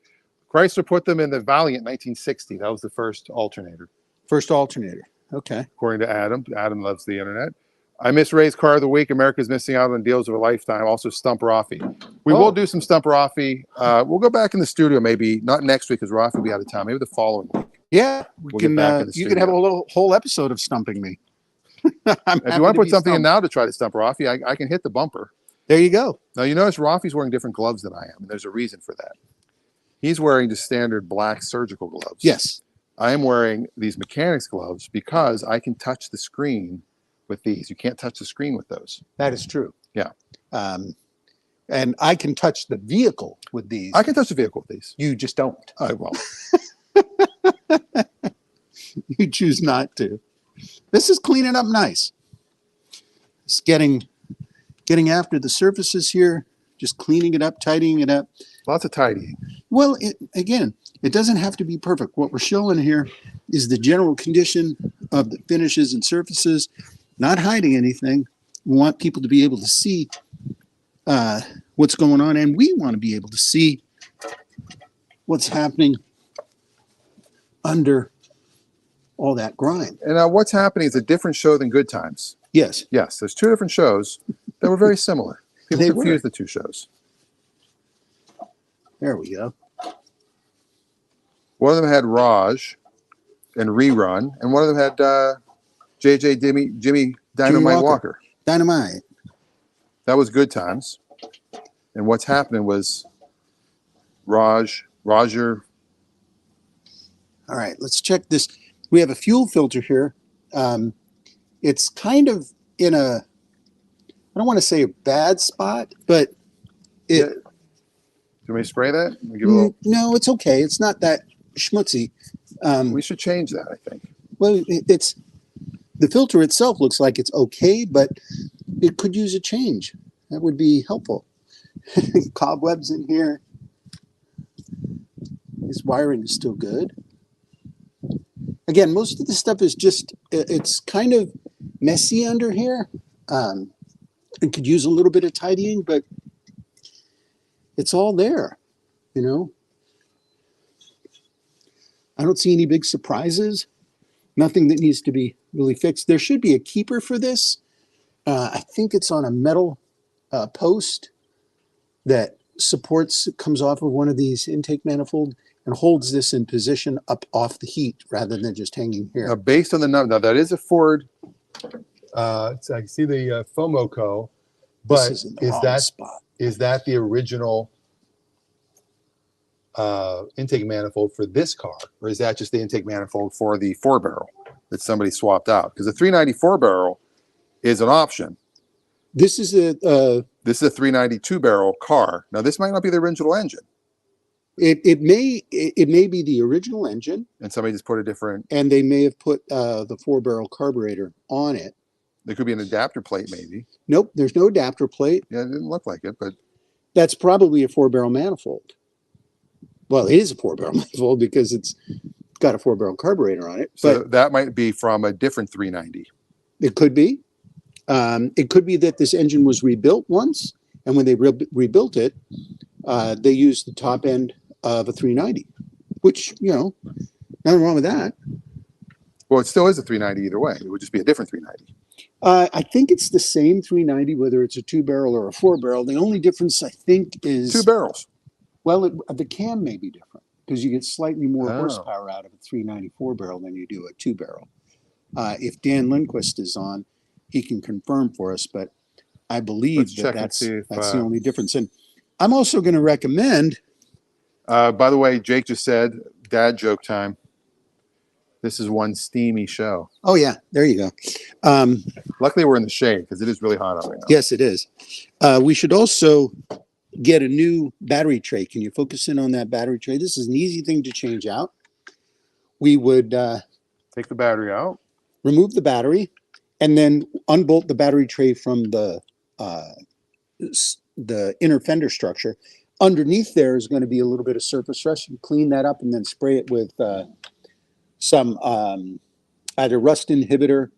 Speaker 1: Chrysler put them in the Valiant 1960. That was the first alternator.
Speaker 2: First alternator. Okay.
Speaker 1: According to Adam. Adam loves the internet. I miss Ray's car of the week. America's missing out on deals of a lifetime. Also, Stump Raffi. We will do some Stump Raffi. We'll go back in the studio maybe, not next week because Raffi will be out of town. Maybe the following week.
Speaker 2: Yeah,
Speaker 1: We'll get back in the
Speaker 2: you can have a
Speaker 1: studio.
Speaker 2: whole episode of stumping me.
Speaker 1: If you want to put something in now to try to stump Raffi, I can hit the bumper.
Speaker 2: There you go.
Speaker 1: Now, you notice Raffi's wearing different gloves than I am, and there's a reason for that. He's wearing the standard black surgical gloves.
Speaker 2: Yes.
Speaker 1: I am wearing these mechanics gloves because I can touch the screen with these. You can't touch the screen with those.
Speaker 2: That is true.
Speaker 1: Yeah.
Speaker 2: And I can touch the vehicle with these.
Speaker 1: I can touch the vehicle with these.
Speaker 2: You just don't.
Speaker 1: I won't.
Speaker 2: You choose not to. This is cleaning up nice. It's getting after the surfaces here, just cleaning it up, tidying it up.
Speaker 1: Lots of tidying.
Speaker 2: Well, it doesn't have to be perfect. What we're showing here is the general condition of the finishes and surfaces, not hiding anything. We want people to be able to see what's going on, and we want to be able to see what's happening under all that grime.
Speaker 1: And what's happening is a different show than Good Times.
Speaker 2: Yes.
Speaker 1: Yes, there's two different shows that were very similar. People
Speaker 2: They
Speaker 1: confuse
Speaker 2: were.
Speaker 1: the two shows.
Speaker 2: There we go.
Speaker 1: One of them had Raj and Rerun, and one of them had JJ Jimmy Dynamite Walker.
Speaker 2: Dynamite.
Speaker 1: That was Good Times. And what's happening was Roger.
Speaker 2: All right, let's check this. We have a fuel filter here. It's kind of in a, I don't want to say a bad spot, but it.
Speaker 1: Do you want me to spray that? Give a little,
Speaker 2: No, it's okay. It's not that schmutzy.
Speaker 1: we should change that, I think.
Speaker 2: Well, it's the filter itself looks like it's okay, but it could use a change. That would be helpful. Cobwebs in here. This wiring is still good. Again, most of the stuff is just, it's kind of messy under here. It could use a little bit of tidying, but it's all there, you know. I don't see any big surprises. Nothing that needs to be really fixed. There should be a keeper for this. I think it's on a metal post that supports, comes off of one of these intake manifold and holds this in position up off the heat rather than just hanging here.
Speaker 1: Based on the number, now that is a Ford. I can see the FOMOCO, but
Speaker 2: This is in the wrong spot.
Speaker 1: Is that the original intake manifold for this car, or is that just the intake manifold for the 4-barrel that somebody swapped out? Because the 394 barrel is an option.
Speaker 2: This is a
Speaker 1: This is a 392 barrel car. Now this might not be the original engine,
Speaker 2: it may be the original engine,
Speaker 1: and somebody just put a different.
Speaker 2: and they may have put the 4-barrel carburetor on it.
Speaker 1: There could be an adapter plate, maybe.
Speaker 2: Nope, there's no adapter plate.
Speaker 1: Yeah, it didn't look like it, but
Speaker 2: That's probably a 4-barrel manifold. Well, it is a 4-barrel manifold because it's got a 4-barrel carburetor on it.
Speaker 1: so
Speaker 2: But
Speaker 1: that might be from a different 390.
Speaker 2: it could be. It could be that this engine was rebuilt once, and when they rebuilt it, they used the top end of a 390, which, you know, nothing wrong with that.
Speaker 1: Well, it still is a 390 either way. It would just be a different 390.
Speaker 2: I think it's the same 390, whether it's a 2-barrel or a 4-barrel. The only difference, I think, is
Speaker 1: 2 barrels.
Speaker 2: well, the cam may be different because you get slightly more
Speaker 1: Oh.
Speaker 2: horsepower out of a 394 barrel than you do a 2-barrel. If Dan Lindquist is on, he can confirm for us, but I believe
Speaker 1: Let's check and
Speaker 2: that's
Speaker 1: see if,
Speaker 2: the only difference. And I'm also going to recommend.
Speaker 1: By the way, Jake just said, dad joke time. This is one steamy show.
Speaker 2: Oh yeah, there you go.
Speaker 1: Luckily, we're in the shade because it is really hot out right now.
Speaker 2: Yes, it is. We should also get a new battery tray. Can you focus in on that battery tray? This is an easy thing to change out. We would
Speaker 1: Take the battery out.
Speaker 2: remove the battery and then unbolt the battery tray from the inner fender structure. Underneath there is going to be a little bit of surface rust. You clean that up and then spray it with some either rust inhibitor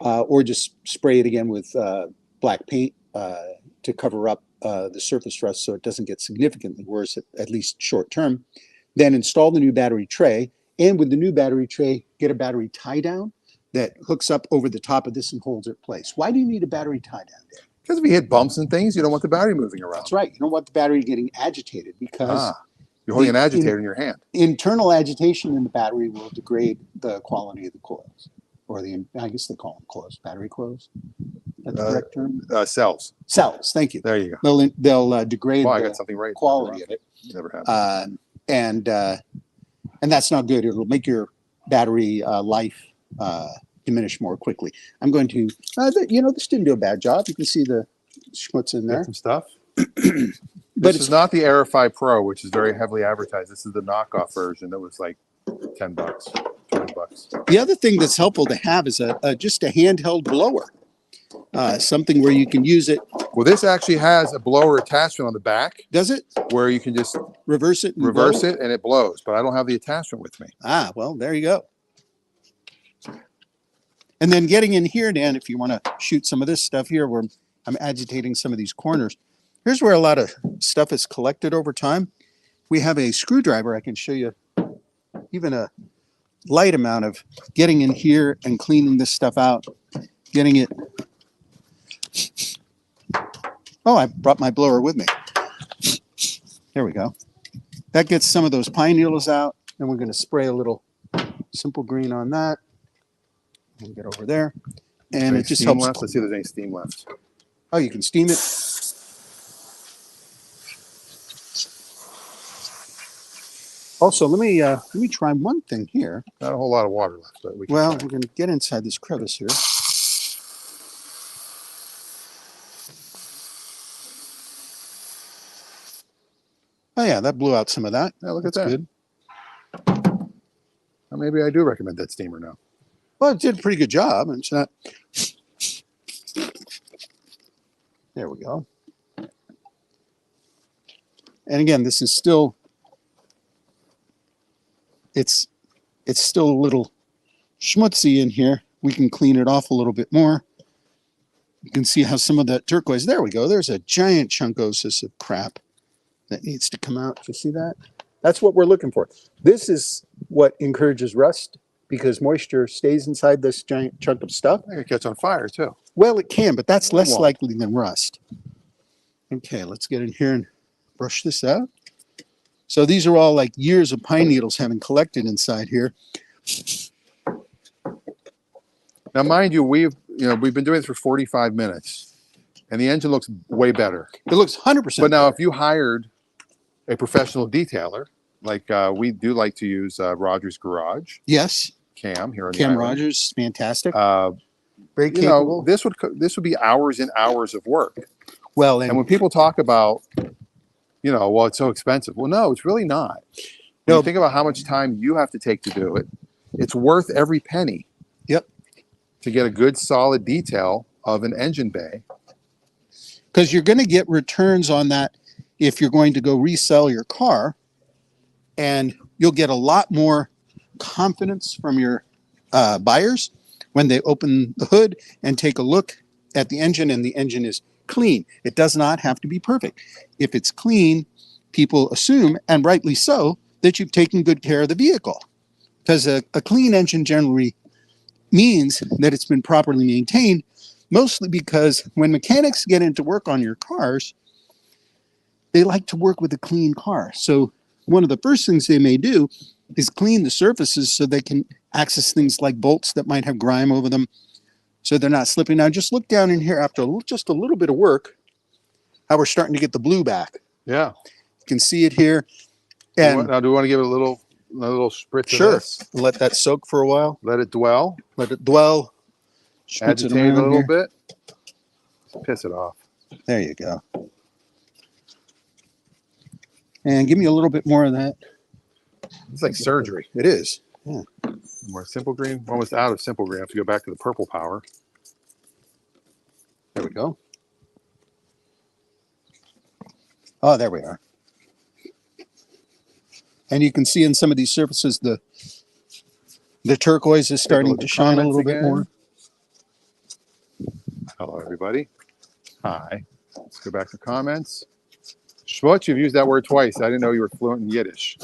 Speaker 2: or just spray it again with black paint to cover up the surface rust so it doesn't get significantly worse, at least short term. Then install the new battery tray, and with the new battery tray, get a battery tie down that hooks up over the top of this and holds it in place. Why do you need a battery tie down, Dan?
Speaker 1: Because if you hit bumps and things, you don't want the battery moving around.
Speaker 2: That's right. You don't want the battery getting agitated because
Speaker 1: you're holding an agitator in your hand.
Speaker 2: Internal agitation in the battery will degrade the quality of the coils, or I guess they call them coils, battery coils. That's the correct term?
Speaker 1: Cells.
Speaker 2: Cells. Thank you.
Speaker 1: There you go.
Speaker 2: They'll degrade
Speaker 1: I
Speaker 2: the
Speaker 1: got something right.
Speaker 2: quality of it.
Speaker 1: Never happened.
Speaker 2: And that's not good. It'll make your battery life diminish more quickly. I'm going to, this didn't do a bad job. You can see the schmutz in there.
Speaker 1: Got some stuff.
Speaker 2: But
Speaker 1: this is not the Aerify Pro, which is very heavily advertised. This is the knockoff version that was like $10, $20.
Speaker 2: The other thing that's helpful to have is just a handheld blower, something where you can use it.
Speaker 1: Well, this actually has a blower attachment on the back.
Speaker 2: Does it?
Speaker 1: Where you can just
Speaker 2: reverse it
Speaker 1: and it blows, but I don't have the attachment with me.
Speaker 2: Well, there you go. And then getting in here, Dan, if you want to shoot some of this stuff here where I'm agitating some of these corners, here's where a lot of stuff is collected over time. We have a screwdriver. I can show you even a light amount of getting in here and cleaning this stuff out, getting it. Oh, I brought my blower with me. There we go. That gets some of those pine needles out, and we're going to spray a little simple green on that. We'll get over there, and it just helps.
Speaker 1: Left? Let's see if there's any steam left.
Speaker 2: Oh, you can steam it. Also, let me try one thing here.
Speaker 1: Not a whole lot of water left, but we can.
Speaker 2: Well, we're going to get inside this crevice here. Oh yeah, that blew out some of that.
Speaker 1: Yeah, look at
Speaker 2: That's
Speaker 1: that.
Speaker 2: Good.
Speaker 1: Well, maybe I do recommend that steamer now.
Speaker 2: Well, it did a pretty good job. It's not. There we go. And again, this is still. It's still a little schmutzy in here. We can clean it off a little bit more. You can see how some of that turquoise. There we go. There's a giant chunkosis of crap that needs to come out. You see that? That's what we're looking for. This is what encourages rust, because moisture stays inside this giant chunk of stuff.
Speaker 1: It could catch on fire too.
Speaker 2: Well, it can, but that's less likely than rust. Okay, let's get in here and brush this out. So these are all like years of pine needles having collected inside here.
Speaker 1: Now, mind you, we've been doing this for 45 minutes, and the engine looks way better.
Speaker 2: It looks 100%.
Speaker 1: But now, if you hired a professional detailer, like we do like to use Rogers Garage.
Speaker 2: Yes.
Speaker 1: Cam here on the
Speaker 2: Cam
Speaker 1: island.
Speaker 2: Rogers, fantastic.
Speaker 1: Very capable. This would be hours and hours of work.
Speaker 2: Well,
Speaker 1: and when people talk about, well, it's so expensive. Well, no, it's really not. When you think about how much time you have to take to do it, it's worth every penny.
Speaker 2: Yep.
Speaker 1: To get a good, solid detail of an engine bay.
Speaker 2: Because you're going to get returns on that if you're going to go resell your car, and you'll get a lot more confidence from your buyers when they open the hood and take a look at the engine, and the engine is clean. It does not have to be perfect. If it's clean, people assume, and rightly so, that you've taken good care of the vehicle, because a clean engine generally means that it's been properly maintained, mostly because when mechanics get into work on your cars, they like to work with a clean car. So one of the first things they may do is clean the surfaces so they can access things like bolts that might have grime over them, so they're not slipping. Now just look down in here after just a little bit of work, how we're starting to get the blue back.
Speaker 1: Yeah.
Speaker 2: You can see it here. And
Speaker 1: now, do we want to give it a little spritz?
Speaker 2: Sure.
Speaker 1: Of this?
Speaker 2: Let that soak for a while.
Speaker 1: Let it dwell.
Speaker 2: Let it dwell.
Speaker 1: Agitate it a little bit. Piss it off.
Speaker 2: There you go. And give me a little bit more of that.
Speaker 1: It's like surgery.
Speaker 2: It is. Yeah.
Speaker 1: More simple green. Almost out of simple green. I have to go back to the purple power.
Speaker 2: There we go. Oh, there we are. And you can see in some of these surfaces the turquoise is starting to shine a little bit more.
Speaker 1: everybody. Hi. Let's go back to comments. Schmutz, you've used that word twice. I didn't know you were fluent in Yiddish.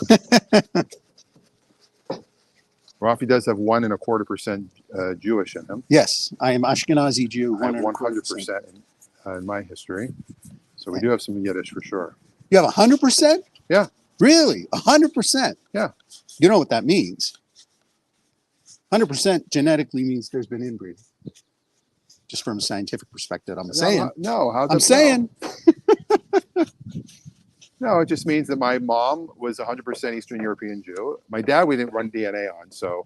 Speaker 1: Raffi does have 1.25% Jewish in him.
Speaker 2: Yes, I am Ashkenazi Jew.
Speaker 1: I have
Speaker 2: 100%.
Speaker 1: 100% in my history. So we do have some Yiddish for sure.
Speaker 2: You have 100%?
Speaker 1: Yeah.
Speaker 2: Really? 100%?
Speaker 1: Yeah.
Speaker 2: You know what that means? 100% genetically means there's been inbreeding. Just from a scientific perspective, I'm saying.
Speaker 1: No, how's
Speaker 2: I'm
Speaker 1: that?
Speaker 2: saying.
Speaker 1: No, it just means that my mom was 100% Eastern European Jew. My dad, we didn't run DNA on, so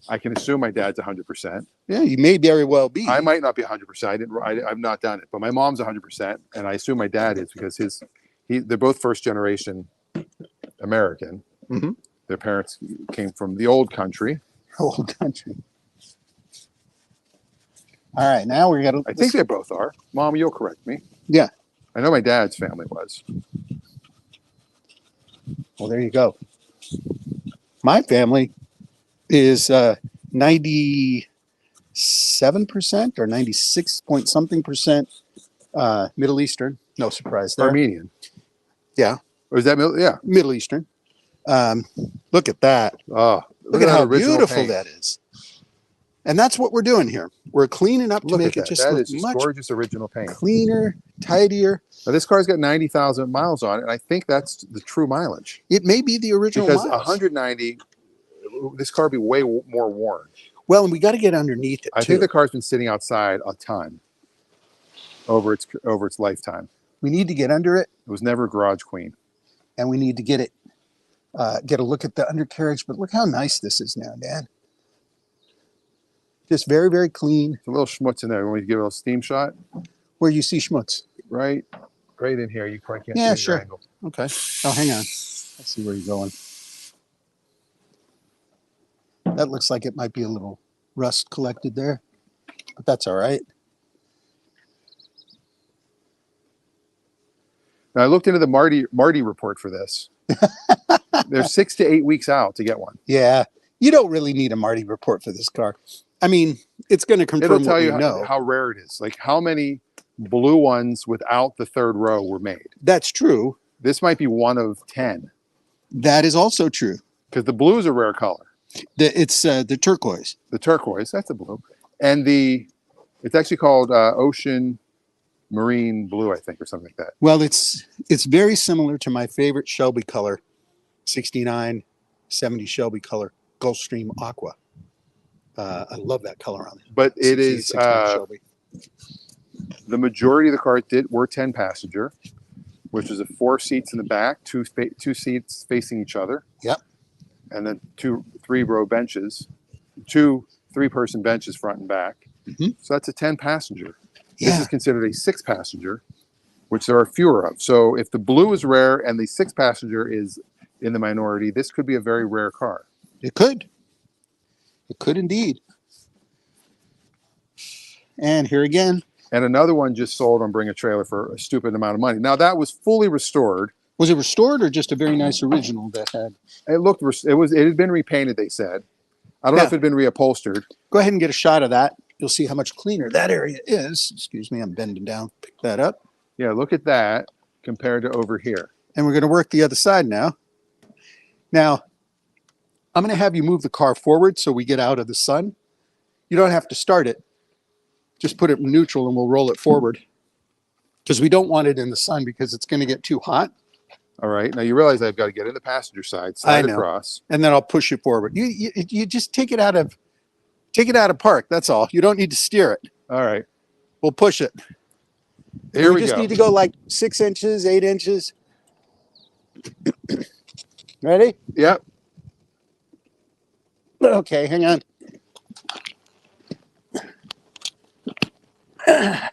Speaker 1: I can assume my dad's 100%.
Speaker 2: Yeah, you may very well be.
Speaker 1: I might not be 100%. I've not done it, but my mom's 100%, and I assume my dad is because they're both first generation American.
Speaker 2: Mm-hmm.
Speaker 1: Their parents came from the old country.
Speaker 2: Old country. All right, now we got to.
Speaker 1: I think they both are. Mom, you'll correct me.
Speaker 2: Yeah.
Speaker 1: I know my dad's family was.
Speaker 2: Well, there you go. My family is 97% or 96 point something percent Middle Eastern. No surprise there.
Speaker 1: Armenian.
Speaker 2: Yeah.
Speaker 1: Or is that yeah?
Speaker 2: Middle Eastern. Look at that.
Speaker 1: Oh,
Speaker 2: Look at
Speaker 1: that
Speaker 2: how
Speaker 1: original
Speaker 2: beautiful
Speaker 1: paint.
Speaker 2: that is. And that's what we're doing here. We're cleaning up to
Speaker 1: Look
Speaker 2: make
Speaker 1: at
Speaker 2: it
Speaker 1: that.
Speaker 2: just
Speaker 1: That
Speaker 2: look
Speaker 1: is just
Speaker 2: much
Speaker 1: gorgeous original paint.
Speaker 2: cleaner, tidier.
Speaker 1: Now, this car's got 90,000 miles on it, and I think that's the true mileage.
Speaker 2: It may be the original
Speaker 1: Because
Speaker 2: miles.
Speaker 1: 190, this car would be way more worn.
Speaker 2: Well, and we got to get underneath it
Speaker 1: I
Speaker 2: too.
Speaker 1: think the car's been sitting outside a ton over its lifetime.
Speaker 2: We need to get under it,
Speaker 1: It was never a garage queen.
Speaker 2: and we need to get it, get a look at the undercarriage. But look how nice this is now, Dan. Just very, very clean.
Speaker 1: There's a little schmutz in there. When we give it a little steam shot,
Speaker 2: Where you see schmutz.
Speaker 1: right in here. You probably can't
Speaker 2: Yeah,
Speaker 1: see your
Speaker 2: sure.
Speaker 1: angle.
Speaker 2: Okay. Oh, hang on. Let's see where you're going. That looks like it might be a little rust collected there, but that's all right.
Speaker 1: Now, I looked into the Marty report for this. They're 6 to 8 weeks out to get one.
Speaker 2: Yeah. You don't really need a Marty report for this car. I mean, it's going to confirm
Speaker 1: It'll tell
Speaker 2: what we
Speaker 1: you
Speaker 2: know.
Speaker 1: how rare it is. Like how many blue ones without the third row were made.
Speaker 2: That's true.
Speaker 1: This might be one of 10
Speaker 2: That is also true.
Speaker 1: because the blue is a rare color.
Speaker 2: It's the turquoise.
Speaker 1: The turquoise, that's a blue. And it's actually called ocean marine blue, I think, or something like that.
Speaker 2: Well, it's very similar to my favorite Shelby color, 69, 70 Shelby color, Gulfstream Aqua. I love that color on it.
Speaker 1: But it
Speaker 2: 68,
Speaker 1: is
Speaker 2: 69 Shelby.
Speaker 1: the majority of the cars were 10 passenger, which is 4 seats in the back, two seats facing each other.
Speaker 2: Yep.
Speaker 1: And then 2 3-row benches, 2 3-person benches front and back.
Speaker 2: Mhm.
Speaker 1: So that's a 10 passenger.
Speaker 2: Yeah.
Speaker 1: This is considered a 6 passenger, which there are fewer of. So if the blue is rare and the 6 passenger is in the minority, this could be a very rare car.
Speaker 2: It could. It could indeed. And here again.
Speaker 1: And another one just sold on Bring a Trailer for a stupid amount of money. Now that was fully restored.
Speaker 2: Was it restored or just a very nice original that had?
Speaker 1: It had been repainted, they said. I don't know if it had been reupholstered.
Speaker 2: Go ahead and get a shot of that. You'll see how much cleaner that area is. Excuse me, I'm bending down. Pick that up.
Speaker 1: Yeah, look at that compared to over here.
Speaker 2: And we're going to work the other side now. Now, I'm going to have you move the car forward so we get out of the sun. You don't have to start it. Just put it in neutral and we'll roll it forward. Because we don't want it in the sun because it's going to get too hot.
Speaker 1: All right. Now you realize I've got to get in the passenger side, slide across.
Speaker 2: And then I'll push you forward. You just take it out of park. That's all. You don't need to steer it.
Speaker 1: All right.
Speaker 2: We'll push it.
Speaker 1: Here we
Speaker 2: just
Speaker 1: go.
Speaker 2: need to go like 6 inches, 8 inches. Ready?
Speaker 1: Yep.
Speaker 2: Okay, hang on. Hang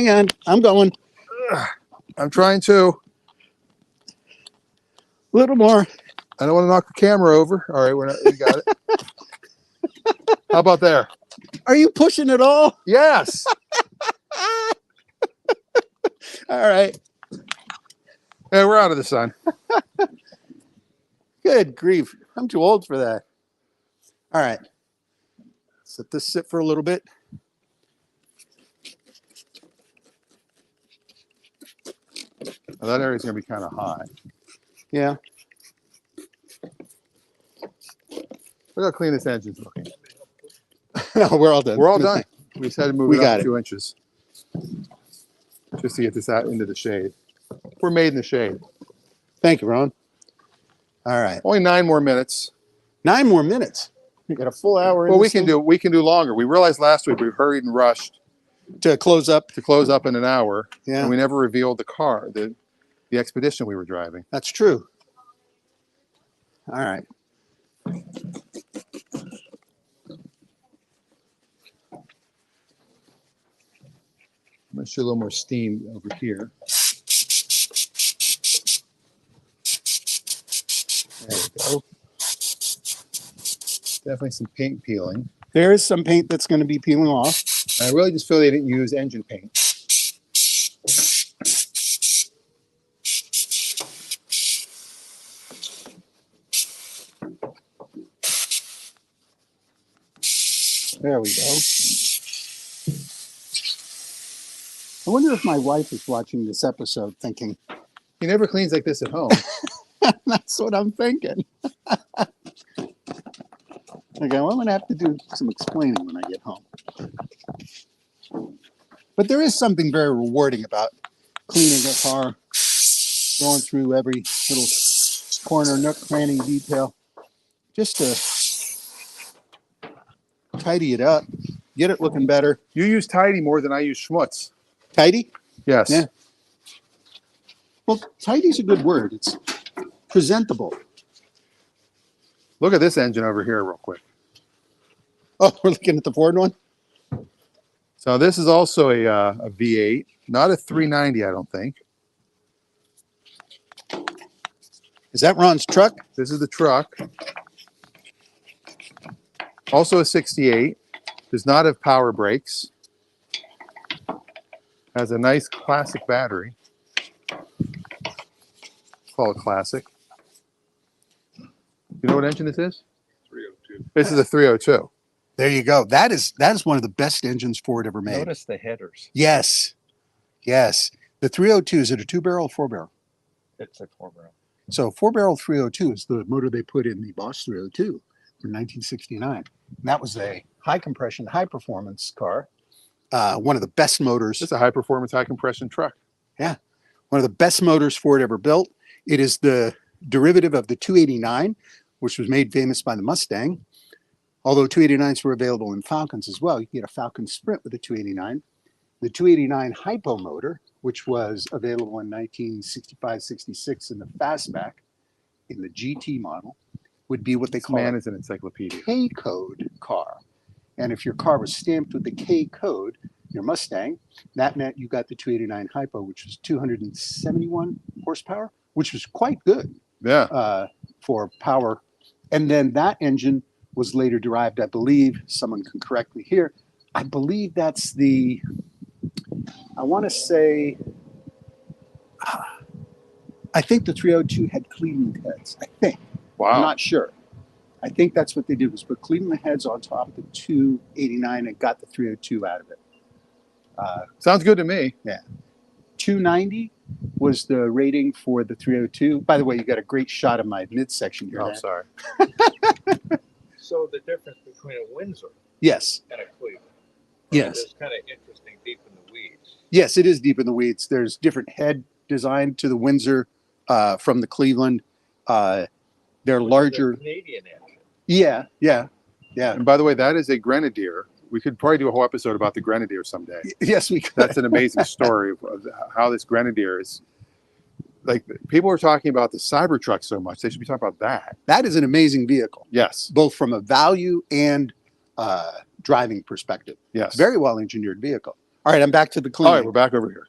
Speaker 2: on. I'm going.
Speaker 1: I'm trying to.
Speaker 2: A little more.
Speaker 1: I don't want to knock the camera over. All right, we got it. How about there?
Speaker 2: Are you pushing it all?
Speaker 1: Yes.
Speaker 2: All right.
Speaker 1: Hey, we're out of the sun.
Speaker 2: Good grief. I'm too old for that. All right. Let this sit for a little bit.
Speaker 1: Well, that area's going to be kind of high.
Speaker 2: Yeah.
Speaker 1: Look how clean this engine's looking.
Speaker 2: No, we're all done.
Speaker 1: We're all done. We just had to move
Speaker 2: We
Speaker 1: it
Speaker 2: got
Speaker 1: up a
Speaker 2: it.
Speaker 1: few inches just to get this out into the shade. We're made in the shade.
Speaker 2: Thank you, Ron. All right.
Speaker 1: Only 9 more minutes.
Speaker 2: 9 more minutes. We got a full hour.
Speaker 1: Well, we can do longer. We realized last week we hurried and rushed
Speaker 2: to close up.
Speaker 1: to close up in an hour,
Speaker 2: Yeah,
Speaker 1: and we never revealed the expedition we were driving.
Speaker 2: that's true. All right.
Speaker 1: I'm going to show a little more steam over here. There we go. Definitely some paint peeling.
Speaker 2: There is some paint that's going to be peeling off.
Speaker 1: I really just feel they didn't use engine paint.
Speaker 2: There we go. I wonder if my wife is watching this episode thinking,
Speaker 1: He never cleans like this at home.
Speaker 2: that's what I'm thinking. Okay, well, I'm going to have to do some explaining when I get home. But there is something very rewarding about cleaning a car, going through every little corner, nook, cranny, detail, just to tidy it up, get it looking better.
Speaker 1: You use tidy more than I use schmutz.
Speaker 2: Tidy?
Speaker 1: Yes.
Speaker 2: Yeah. Well, tidy's a good word. It's presentable.
Speaker 1: Look at this engine over here real quick.
Speaker 2: Oh, we're looking at the Ford one?
Speaker 1: So this is also a V8, not a 390, I don't think.
Speaker 2: Is that Ron's truck?
Speaker 1: This is the truck. Also a 68. Does not have power brakes. Has a nice classic battery. Call it classic. You know what engine this is?
Speaker 3: 302.
Speaker 1: This is a 302.
Speaker 2: There you go. That is one of the best engines Ford ever made.
Speaker 3: Notice the headers.
Speaker 2: Yes. Yes. The 302, is it a 2-barrel or 4-barrel?
Speaker 3: It's a 4-barrel.
Speaker 2: So 4-barrel 302 is the motor they put in the Boss 302 from 1969. And that was a high compression, high performance car. One of the best motors.
Speaker 1: It's a high performance, high compression truck.
Speaker 2: Yeah. One of the best motors Ford ever built. It is the derivative of the 289, which was made famous by the Mustang. Although 289s were available in Falcons as well. You can get a Falcon Sprint with a 289. The 289 Hypo motor, which was available in 1965-66 in the fastback, in the GT model, would be what they
Speaker 1: This
Speaker 2: call
Speaker 1: man
Speaker 2: a
Speaker 1: is an encyclopedia.
Speaker 2: K code car. And if your car was stamped with the K code, your Mustang, that meant you got the 289 Hypo, which was 271 horsepower, which was quite good
Speaker 1: Yeah.
Speaker 2: for power. And then that engine was later derived, I believe, someone can correct me here, I believe that's the, I want to say, I think the 302 had Cleveland heads, I think.
Speaker 1: Wow.
Speaker 2: I'm not sure. I think that's what they did, was put Cleveland heads on top of the 289 and got the 302 out of it.
Speaker 1: Sounds good to me.
Speaker 2: 290 was the rating for the 302. By the way, you got a great shot of my midsection here.
Speaker 1: Oh,
Speaker 2: Dan.
Speaker 1: sorry.
Speaker 3: So the difference between a Windsor
Speaker 2: Yes.
Speaker 3: and a Cleveland.
Speaker 2: Yes.
Speaker 3: It's kind of interesting deep in the weeds.
Speaker 2: Yes, it is deep in the weeds. There's different head design to the Windsor from the Cleveland. They're
Speaker 3: Which is a
Speaker 2: larger.
Speaker 3: Canadian engine.
Speaker 2: Yeah.
Speaker 1: And by the way, that is a Grenadier. We could probably do a whole episode about the Grenadier someday.
Speaker 2: Yes, we could.
Speaker 1: That's an amazing story of how this Grenadier is. Like, people are talking about the Cybertruck so much, they should be talking about that.
Speaker 2: That is an amazing vehicle,
Speaker 1: Yes.
Speaker 2: both from a value and driving perspective.
Speaker 1: Yes.
Speaker 2: Very well engineered vehicle. All right, I'm back to the
Speaker 1: All
Speaker 2: cleaning.
Speaker 1: right, we're back over here.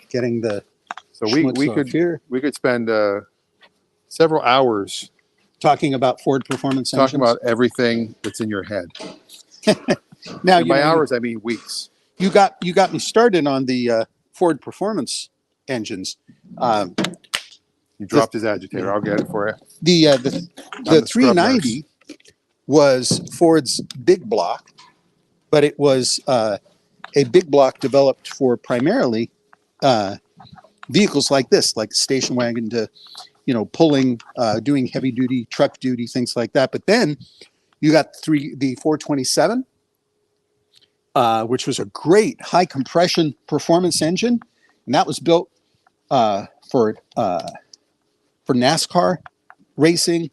Speaker 2: Getting the
Speaker 1: So we
Speaker 2: schmutz off
Speaker 1: could
Speaker 2: here.
Speaker 1: we could spend several hours
Speaker 2: Talking about Ford performance
Speaker 1: talking
Speaker 2: engines.
Speaker 1: about everything that's in your head.
Speaker 2: Now,
Speaker 1: And by hours, I mean weeks.
Speaker 2: you got me started on the Ford performance engines.
Speaker 1: You dropped his agitator. I'll get it for you.
Speaker 2: The
Speaker 1: the scrub
Speaker 2: 390 was Ford's big block, but it was a big block developed for primarily vehicles like this, like a station wagon to, pulling, doing heavy duty, truck duty, things like that. But then you got the 427, which was a great high compression performance engine. And that was built for NASCAR racing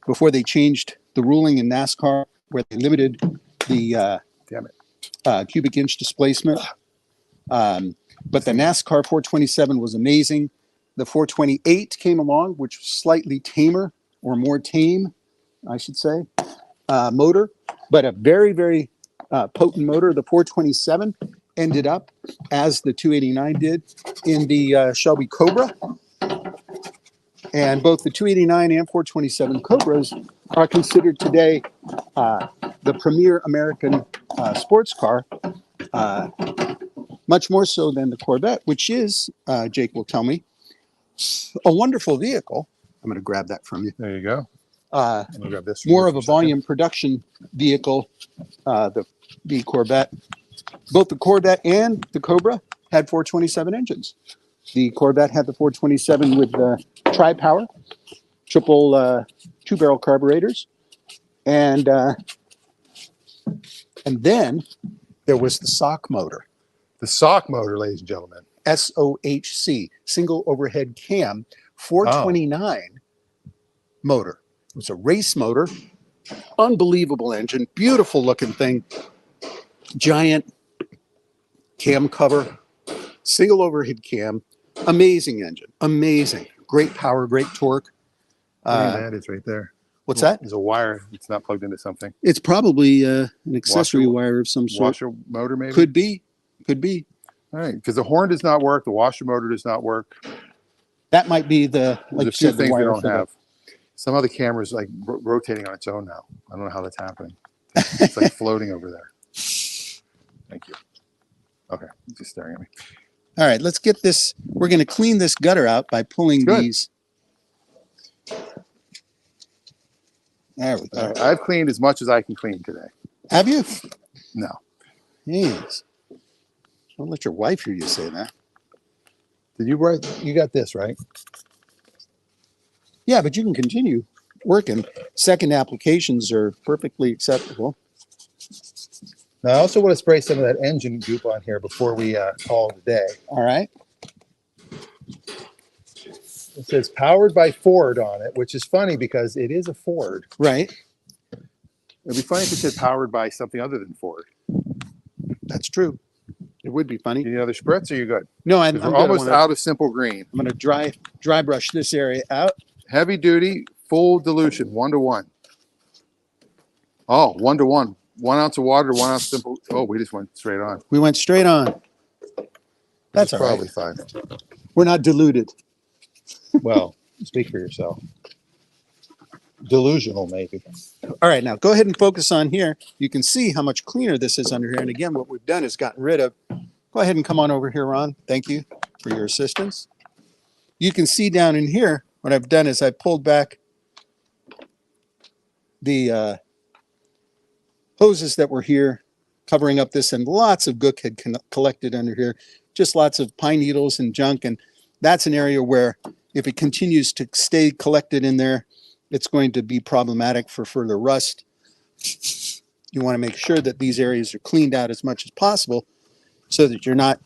Speaker 2: before they changed the ruling in NASCAR where they limited the cubic inch displacement. But the NASCAR 427 was amazing. The 428 came along, which was slightly tamer or more tame, I should say, motor, but a very, very potent motor. The 427 ended up, as the 289 did, in the Shelby Cobra. And both the 289 and 427 Cobras are considered today the premier American sports car, much more so than the Corvette, which is, Jake will tell me, a wonderful vehicle. I'm going to grab that from you.
Speaker 1: There you go. I'm gonna grab this.
Speaker 2: More of a volume production vehicle, the Corvette. Both the Corvette and the Cobra had 427 engines. The Corvette had the 427 with the tri-power, triple two-barrel carburetors, and then there was the SOC motor.
Speaker 1: The SOC motor, ladies and gentlemen.
Speaker 2: SOHC, single overhead cam, 429 motor. It was a race motor, unbelievable engine, beautiful looking thing, giant cam cover, single overhead cam, amazing engine, amazing, great power, great torque.
Speaker 1: That is right there.
Speaker 2: What's that?
Speaker 1: There's a wire. It's not plugged into something.
Speaker 2: It's probably an accessory wire of some sort.
Speaker 1: Washer motor, maybe?
Speaker 2: Could be. Could be.
Speaker 1: All right, because the horn does not work. The washer motor does not work.
Speaker 2: That might be
Speaker 1: There's
Speaker 2: like
Speaker 1: a
Speaker 2: you
Speaker 1: few
Speaker 2: said, the
Speaker 1: things we
Speaker 2: wire
Speaker 1: don't
Speaker 2: for the-
Speaker 1: have. Some of the cameras like rotating on its own now. I don't know how that's happening. It's like floating over there. Thank you. Okay, he's just staring at me.
Speaker 2: All right, let's get this. We're going to clean this gutter out by pulling
Speaker 1: Good.
Speaker 2: these. There we go.
Speaker 1: All right, I've cleaned as much as I can clean today.
Speaker 2: Have you?
Speaker 1: No.
Speaker 2: Jeez. Don't let your wife hear you say that.
Speaker 1: Did you write? You got this, right?
Speaker 2: Yeah, but you can continue working. Second applications are perfectly acceptable.
Speaker 1: Now, I also want to spray some of that engine goop on here before we call it a day.
Speaker 2: All right.
Speaker 1: It says powered by Ford on it, which is funny because it is a Ford.
Speaker 2: Right.
Speaker 1: It'd be funny if it said powered by something other than Ford.
Speaker 2: That's true. It would be funny.
Speaker 1: You need another spritz or you good?
Speaker 2: No, I'm
Speaker 1: 'Cause
Speaker 2: good.
Speaker 1: we're almost out of simple green.
Speaker 2: I'm going to dry brush this area out.
Speaker 1: Heavy duty, full dilution, 1-to-1. Oh, 1-to-1. 1 ounce of water, 1 ounce simple. Oh, we just went straight on.
Speaker 2: We went straight on. That's all
Speaker 1: probably
Speaker 2: right.
Speaker 1: fine.
Speaker 2: We're not diluted.
Speaker 1: Well, speak for yourself. Delusional, maybe.
Speaker 2: All right, now go ahead and focus on here. You can see how much cleaner this is under here. And again, what we've done is gotten rid of. Go ahead and come on over here, Ron. Thank you for your assistance. You can see down in here, what I've done is I pulled back the hoses that were here, covering up this, and lots of gook had collected under here. Just lots of pine needles and junk. And that's an area where if it continues to stay collected in there, it's going to be problematic for further rust. You want to make sure that these areas are cleaned out as much as possible so that you're not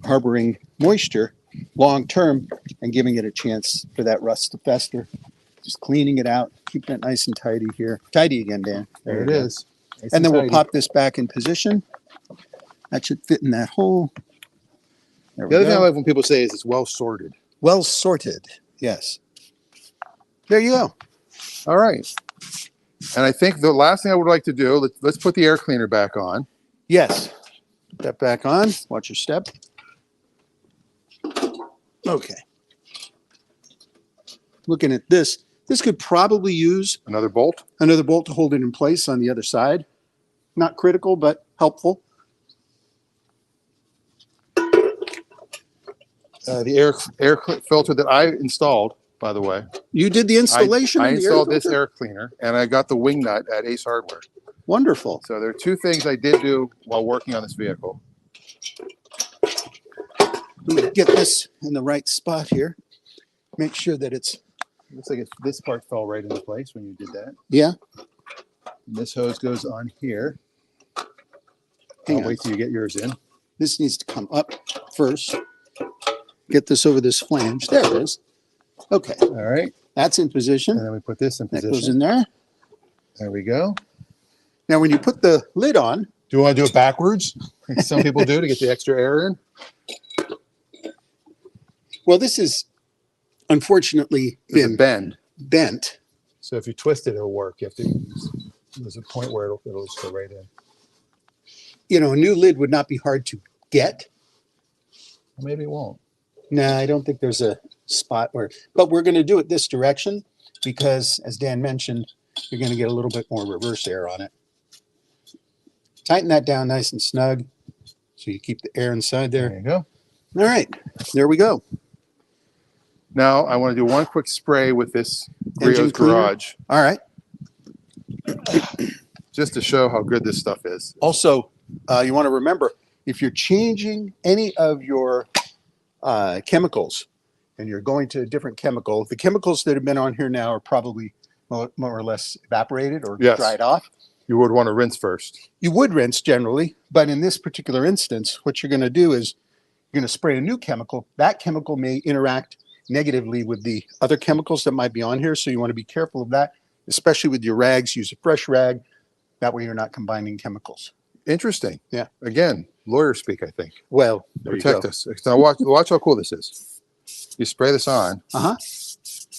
Speaker 2: harboring moisture long term and giving it a chance for that rust to fester. Just cleaning it out, keeping it nice and tidy here. Tidy again, Dan.
Speaker 1: There it is. Nice
Speaker 2: And then we'll
Speaker 1: tidy.
Speaker 2: pop this back in position. That should fit in that hole. There
Speaker 1: The
Speaker 2: we
Speaker 1: other thing I
Speaker 2: go.
Speaker 1: like when people say is it's well sorted.
Speaker 2: Well sorted. Yes. There you go.
Speaker 1: All right. And I think the last thing I would like to do, let's put the air cleaner back on.
Speaker 2: Yes. Put that back on. Watch your step. Okay. Looking at this, this could probably use
Speaker 1: Another bolt.
Speaker 2: another bolt to hold it in place on the other side. Not critical, but helpful.
Speaker 1: The air filter that I installed, by the way.
Speaker 2: You did the installation
Speaker 1: I
Speaker 2: of the air
Speaker 1: installed this
Speaker 2: filter?
Speaker 1: air cleaner, and I got the wing nut at Ace Hardware.
Speaker 2: Wonderful.
Speaker 1: So there are two things I did do while working on this vehicle.
Speaker 2: get this in the right spot here. Make sure that it's,
Speaker 1: Looks like this part fell right into place when you did that.
Speaker 2: yeah.
Speaker 1: And this hose goes on here.
Speaker 2: Hang
Speaker 1: I'll
Speaker 2: on.
Speaker 1: wait till you get yours in.
Speaker 2: This needs to come up first. Get this over this flange. There it is. Okay,
Speaker 1: All right.
Speaker 2: that's in
Speaker 1: And
Speaker 2: position.
Speaker 1: then we put this in
Speaker 2: That goes
Speaker 1: position.
Speaker 2: in there.
Speaker 1: There we go.
Speaker 2: Now, when you put the lid on,
Speaker 1: Do you want to do it backwards? Like some people do to get the extra air in.
Speaker 2: well, this is unfortunately
Speaker 1: There's a
Speaker 2: been
Speaker 1: bend.
Speaker 2: bent.
Speaker 1: So if you twist it, it'll work. You have to. There's a point where it'll just go right in.
Speaker 2: You know, a new lid would not be hard to get.
Speaker 1: Well, maybe it won't.
Speaker 2: No, I don't think there's a spot where, but we're going to do it this direction because, as Dan mentioned, you're going to get a little bit more reverse air on it. Tighten that down nice and snug so you keep the air inside
Speaker 1: There
Speaker 2: there.
Speaker 1: you go.
Speaker 2: All right, there we go.
Speaker 1: Now I want to do one quick spray with this
Speaker 2: Engine
Speaker 1: Rio's
Speaker 2: cleaner?
Speaker 1: Garage,
Speaker 2: All right.
Speaker 1: just to show how good this stuff is.
Speaker 2: Also, you want to remember, if you're changing any of your chemicals and you're going to a different chemical, the chemicals that have been on here now are probably more or less evaporated or
Speaker 1: Yes.
Speaker 2: dried off.
Speaker 1: You would want to rinse first.
Speaker 2: You would rinse generally, but in this particular instance, what you're going to do is you're going to spray a new chemical. That chemical may interact negatively with the other chemicals that might be on here, so you want to be careful of that, especially with your rags. Use a fresh rag. That way you're not combining chemicals.
Speaker 1: Interesting.
Speaker 2: Yeah.
Speaker 1: Again, lawyer speak, I think.
Speaker 2: Well, there
Speaker 1: Protect
Speaker 2: you
Speaker 1: us. Now watch how cool this is. You spray this on.
Speaker 2: Uh-huh.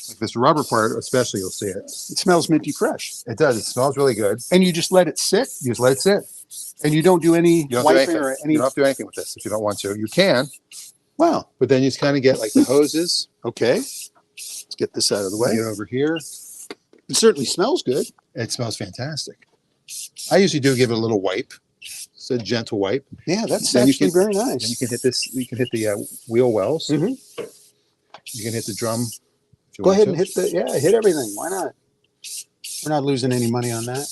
Speaker 1: Like this rubber part, especially, you'll see it.
Speaker 2: It smells minty fresh.
Speaker 1: It does. It smells really good.
Speaker 2: And you just let it sit,
Speaker 1: You just let it sit.
Speaker 2: and you don't do any
Speaker 1: You don't do
Speaker 2: wiping
Speaker 1: anything.
Speaker 2: or any.
Speaker 1: You don't have to do anything with this if you don't want to. You can,
Speaker 2: Wow.
Speaker 1: but then you just kind of get like the hoses.
Speaker 2: Okay. Let's get this out of the way.
Speaker 1: Get over here.
Speaker 2: It certainly smells good.
Speaker 1: It smells fantastic. I usually do give it a little wipe. It's a gentle wipe.
Speaker 2: Yeah, that's
Speaker 1: Then you
Speaker 2: actually
Speaker 1: can-
Speaker 2: very
Speaker 1: Then you
Speaker 2: nice.
Speaker 1: can hit this. You can hit the wheel wells.
Speaker 2: Mhm.
Speaker 1: You can hit the drum. If you
Speaker 2: Go
Speaker 1: want
Speaker 2: ahead
Speaker 1: to.
Speaker 2: and hit everything. Why not? We're not losing any money on that.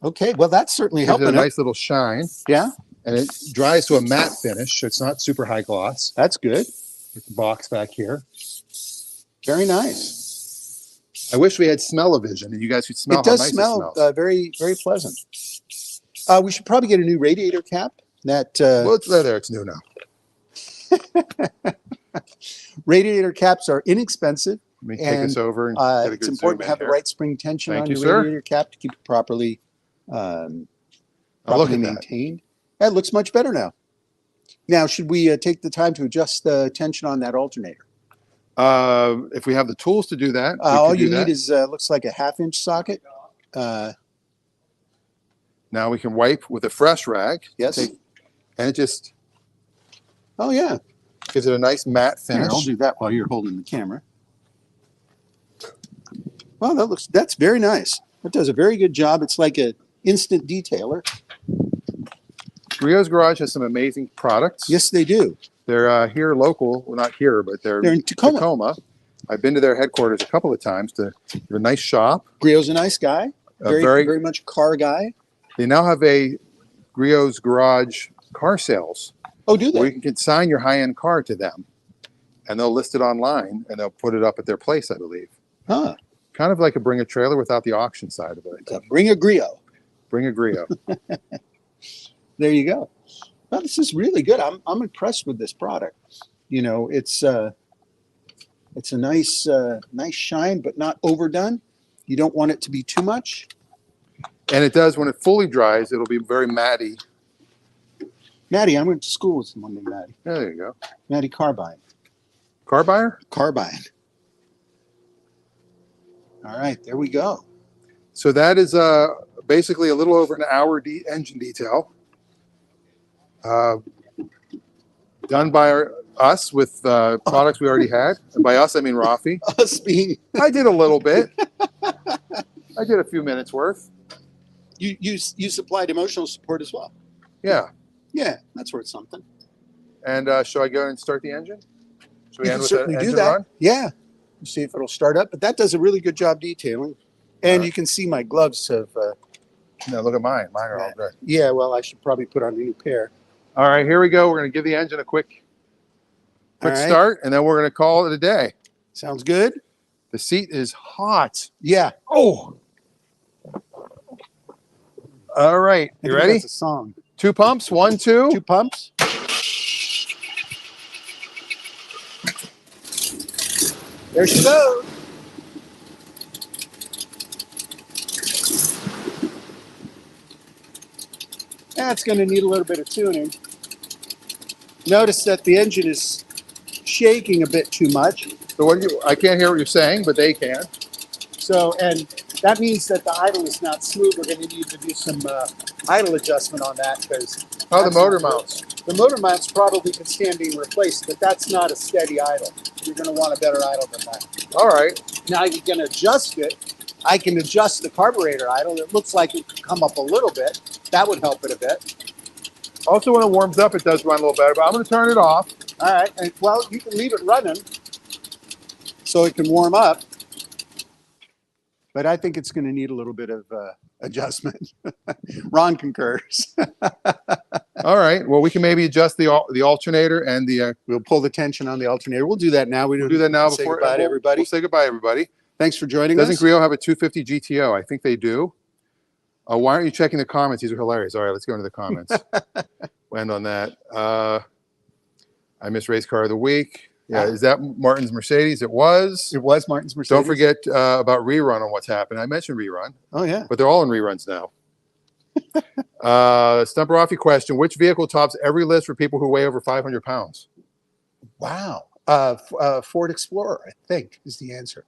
Speaker 2: Okay, well, that's certainly
Speaker 1: Gives it
Speaker 2: helping
Speaker 1: a
Speaker 2: it.
Speaker 1: nice little shine,
Speaker 2: Yeah,
Speaker 1: and it dries to a matte finish, so it's not super high gloss.
Speaker 2: that's good.
Speaker 1: With the box back here.
Speaker 2: Very nice.
Speaker 1: I wish we had smell-o-vision, and you guys could smell
Speaker 2: It does
Speaker 1: how nice
Speaker 2: smell
Speaker 1: it smells.
Speaker 2: very, very pleasant. We should probably get a new radiator cap. That
Speaker 1: Well, it's there. It's new now.
Speaker 2: radiator caps are inexpensive.
Speaker 1: Let me take this
Speaker 2: And,
Speaker 1: over and get a
Speaker 2: It's
Speaker 1: good
Speaker 2: important
Speaker 1: zoom
Speaker 2: to have
Speaker 1: in
Speaker 2: the
Speaker 1: here.
Speaker 2: right spring tension
Speaker 1: Thank
Speaker 2: on
Speaker 1: you,
Speaker 2: your
Speaker 1: sir.
Speaker 2: radiator cap to keep it properly,
Speaker 1: Oh, look
Speaker 2: properly
Speaker 1: at that.
Speaker 2: maintained. That looks much better now. Now, should we take the time to adjust the tension on that alternator?
Speaker 1: If we have the tools to do that, we
Speaker 2: All
Speaker 1: could do
Speaker 2: you need
Speaker 1: that.
Speaker 2: is looks like a 1/2 inch socket.
Speaker 1: Now we can wipe with a fresh rag,
Speaker 2: Yes.
Speaker 1: and it just
Speaker 2: Oh yeah.
Speaker 1: gives it a nice matte
Speaker 2: Here, I'll
Speaker 1: finish.
Speaker 2: do that while you're holding the camera. Well, that's very nice. That does a very good job. It's like an instant detailer.
Speaker 1: Rio's Garage has some amazing products.
Speaker 2: Yes, they do.
Speaker 1: They're here local. Well, not here, but they're
Speaker 2: They're in Tacoma.
Speaker 1: Tacoma. I've been to their headquarters a couple of times. They're a nice shop.
Speaker 2: Grio's a nice guy.
Speaker 1: A
Speaker 2: Very much a car guy.
Speaker 1: They now have a Rio's Garage car sales
Speaker 2: Oh, do
Speaker 1: where
Speaker 2: they?
Speaker 1: you can consign your high-end car to them, and they'll list it online and they'll put it up at their place, I believe.
Speaker 2: Huh.
Speaker 1: Kind of like a bring a trailer without the auction side of it. I think.
Speaker 2: Bring a Grio.
Speaker 1: Bring a Grio.
Speaker 2: There you go. Well, this is really good. I'm impressed with this product. You know, it's a nice nice shine, but not overdone. You don't want it to be too much.
Speaker 1: And it does, when it fully dries, it'll be very matty.
Speaker 2: Maddie, I went to school with someone named Maddie.
Speaker 1: There you go.
Speaker 2: Maddie Carbine.
Speaker 1: Car buyer?
Speaker 2: Carbine. All right, there we go.
Speaker 1: So that is basically a little over an hour engine detail. Done by us with products we already had. And by us, I mean Raffi.
Speaker 2: Us being
Speaker 1: I did a little bit. I did a few minutes worth.
Speaker 2: you supplied emotional support as well.
Speaker 1: Yeah.
Speaker 2: Yeah, that's worth something.
Speaker 1: And shall I go and start the engine? Should we
Speaker 2: You
Speaker 1: end
Speaker 2: can
Speaker 1: with
Speaker 2: certainly
Speaker 1: an
Speaker 2: do
Speaker 1: engine
Speaker 2: that.
Speaker 1: run?
Speaker 2: Yeah. See if it'll start up. But that does a really good job detailing. And
Speaker 1: Alright.
Speaker 2: you can see my gloves have
Speaker 1: No, look at mine. Mine are all good.
Speaker 2: yeah, well, I should probably put on a new pair.
Speaker 1: All right, here we go. We're going to give the engine a quick
Speaker 2: All right.
Speaker 1: start, and then we're going to call it a day.
Speaker 2: Sounds good.
Speaker 1: The seat is hot.
Speaker 2: Yeah.
Speaker 1: Oh. All right,
Speaker 2: I
Speaker 1: you
Speaker 2: think
Speaker 1: ready?
Speaker 2: That's a song.
Speaker 1: 2 pumps, 1, 2.
Speaker 2: 2 pumps. There she goes. That's going to need a little bit of tuning. Notice that the engine is shaking a bit too much.
Speaker 1: So I can't hear what you're saying, but they can.
Speaker 2: So, and that means that the idle is not smooth. We're going to need to do some idle adjustment on that because
Speaker 1: How the motor mounts?
Speaker 2: the motor mounts probably could stand being replaced, but that's not a steady idle. You're going to want a better idle than that.
Speaker 1: All right.
Speaker 2: Now you can adjust it. I can adjust the carburetor idle. It looks like it could come up a little bit. That would help it a bit.
Speaker 1: Also, when it warms up, it does run a little better, but I'm going to turn it off.
Speaker 2: All right. And, well, you can leave it running so it can warm up. But I think it's going to need a little bit of adjustment. Ron concurs.
Speaker 1: All right. Well, we can maybe adjust the alternator and the.
Speaker 2: We'll pull the tension on the alternator. We'll do that now.
Speaker 1: We'll do that now
Speaker 2: say
Speaker 1: before.
Speaker 2: goodbye to everybody.
Speaker 1: We'll say goodbye, everybody.
Speaker 2: Thanks for joining
Speaker 1: Doesn't
Speaker 2: us.
Speaker 1: Griot have a 250 GTO? I think they do. Why aren't you checking the comments? These are hilarious. All right, let's go into the comments. We'll end on that. I missed race car of the week. Yeah, is that Martin's Mercedes? It was.
Speaker 2: It was Martin's Mercedes.
Speaker 1: Don't forget about rerun on what's happened. I mentioned rerun.
Speaker 2: Oh, yeah.
Speaker 1: But they're all in reruns now. Stump Raffi question: which vehicle tops every list for people who weigh over 500 pounds?
Speaker 2: Wow. Ford Explorer, I think, is the answer.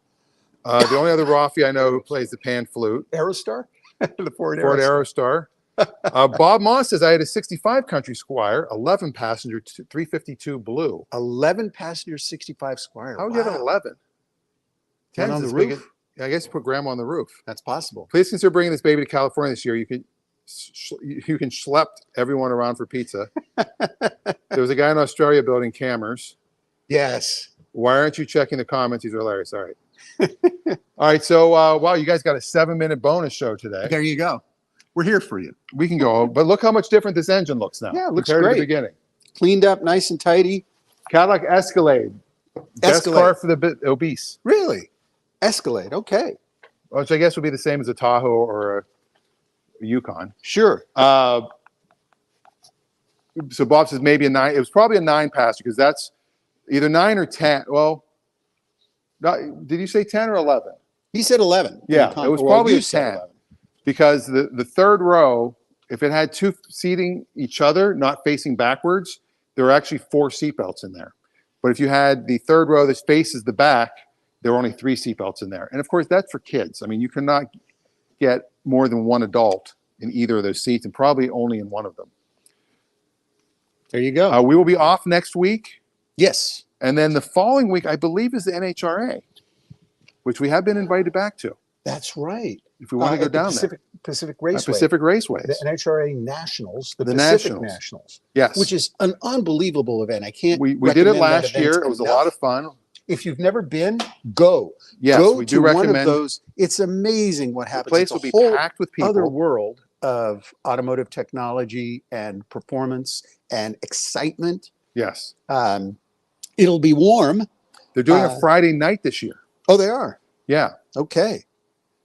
Speaker 1: The only other Raffi I know who plays the pan flute.
Speaker 2: Aerostar? The Ford
Speaker 1: Aerostar. Bob Moss says, I had a 65 country Squire, 11 passenger, 352 blue.
Speaker 2: 11 passenger 65 Squire.
Speaker 1: How would you have an 11?
Speaker 2: 10 on the roof?
Speaker 1: I guess you put grandma on the roof.
Speaker 2: That's possible.
Speaker 1: Please consider bringing this baby to California this year. You can schlep everyone around for pizza. There was a guy in Australia building cameras.
Speaker 2: Yes.
Speaker 1: Why aren't you checking the comments? These are hilarious. All right. All right. So, wow, you guys got a 7-minute bonus show today.
Speaker 2: There you go. We're here for you.
Speaker 1: We can go, but look how much different this engine looks now.
Speaker 2: Yeah, it looks
Speaker 1: compared
Speaker 2: great.
Speaker 1: to the beginning.
Speaker 2: Cleaned up, nice and tidy.
Speaker 1: Cadillac Escalade. Best car for the obese.
Speaker 2: Really? Escalade. Okay.
Speaker 1: Which I guess would be the same as a Tahoe or a Yukon.
Speaker 2: Sure.
Speaker 1: So Bob says maybe a 9. It was probably a 9 passenger because that's either 9 or 10. Well, did you say 10 or 11?
Speaker 2: He said 11.
Speaker 1: Yeah, it was probably a 10 because the third row, if it had 2 seating each other, not facing backwards, there were actually 4 seatbelts in there. But if you had the third row that faces the back, there were only 3 seatbelts in there. And of course, that's for kids. I mean, you cannot get more than 1 adult in either of those seats, and probably only in one of them.
Speaker 2: There you go.
Speaker 1: We will be off next week.
Speaker 2: Yes.
Speaker 1: And then the following week, I believe, is the NHRA, which we have been invited back to.
Speaker 2: That's right.
Speaker 1: If we want to go down
Speaker 2: Pacific Raceway.
Speaker 1: Pacific Raceways.
Speaker 2: The NHRA Nationals. The
Speaker 1: Pacific
Speaker 2: Nationals.
Speaker 1: Yes.
Speaker 2: Which is an unbelievable event. I can't.
Speaker 1: We did it last year. It was a lot of fun.
Speaker 2: If you've never been, go.
Speaker 1: Yes,
Speaker 2: go
Speaker 1: we
Speaker 2: to
Speaker 1: do recommend.
Speaker 2: one of those. It's amazing what happens.
Speaker 1: The place
Speaker 2: it's
Speaker 1: will be
Speaker 2: whole
Speaker 1: packed with people.
Speaker 2: Other world of automotive technology and performance and excitement.
Speaker 1: Yes.
Speaker 2: It'll be warm.
Speaker 1: They're doing a Friday night this year.
Speaker 2: Oh, they are.
Speaker 1: Yeah.
Speaker 2: Okay.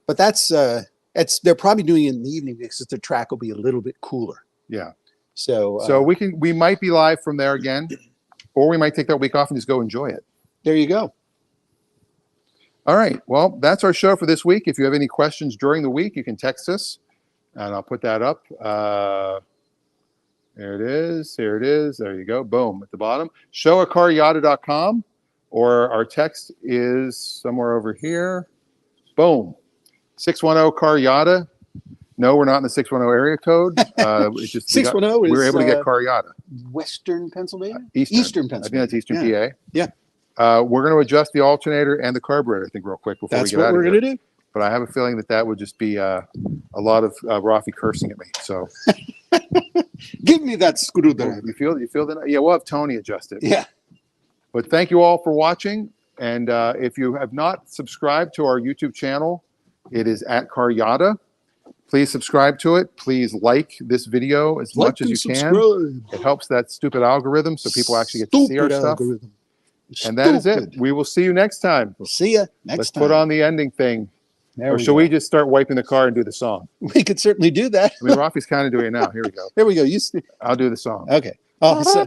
Speaker 2: But that's they're probably doing it in the evening because the track will be a little bit cooler.
Speaker 1: Yeah.
Speaker 2: So
Speaker 1: we might be live from there again, or we might take that week off and just go enjoy it.
Speaker 2: There you go.
Speaker 1: All right. Well, that's our show for this week. If you have any questions during the week, you can text us, and I'll put that up. There it is. Here it is. There you go. Boom. At the bottom. Show@CarYada.com, or our text is somewhere over here. Boom. 610-CarYada. No, we're not in the 610 area code. It's just
Speaker 2: 610
Speaker 1: we were
Speaker 2: is,
Speaker 1: able to get CarYada.
Speaker 2: Western Pennsylvania?
Speaker 1: Eastern
Speaker 2: Pennsylvania.
Speaker 1: I think that's Eastern PA.
Speaker 2: Yeah.
Speaker 1: We're going to adjust the alternator and the carburetor, I think, real quick before we get out of here.
Speaker 2: That's what we're going to do.
Speaker 1: But I have a feeling that would just be a lot of Raffi cursing at me. So
Speaker 2: give me that screwdriver.
Speaker 1: You feel that? Yeah, we'll have Tony adjust it.
Speaker 2: Yeah.
Speaker 1: But thank you all for watching. And if you have not subscribed to our YouTube channel, it is at CarYada. Please subscribe to it. Please like this video as much as you can. It helps that stupid algorithm so people actually get to see our stuff. And that is it. We will see you next time.
Speaker 2: We'll see you next
Speaker 1: Let's
Speaker 2: time.
Speaker 1: put on the ending thing.
Speaker 2: There
Speaker 1: Or
Speaker 2: we
Speaker 1: should
Speaker 2: go.
Speaker 1: we just start wiping the car and do the song?
Speaker 2: We could certainly do that.
Speaker 1: I mean, Rafi's kind of doing it now. Here we go.
Speaker 2: There we go. You see.
Speaker 1: I'll do the song.
Speaker 2: Okay. Oh, so.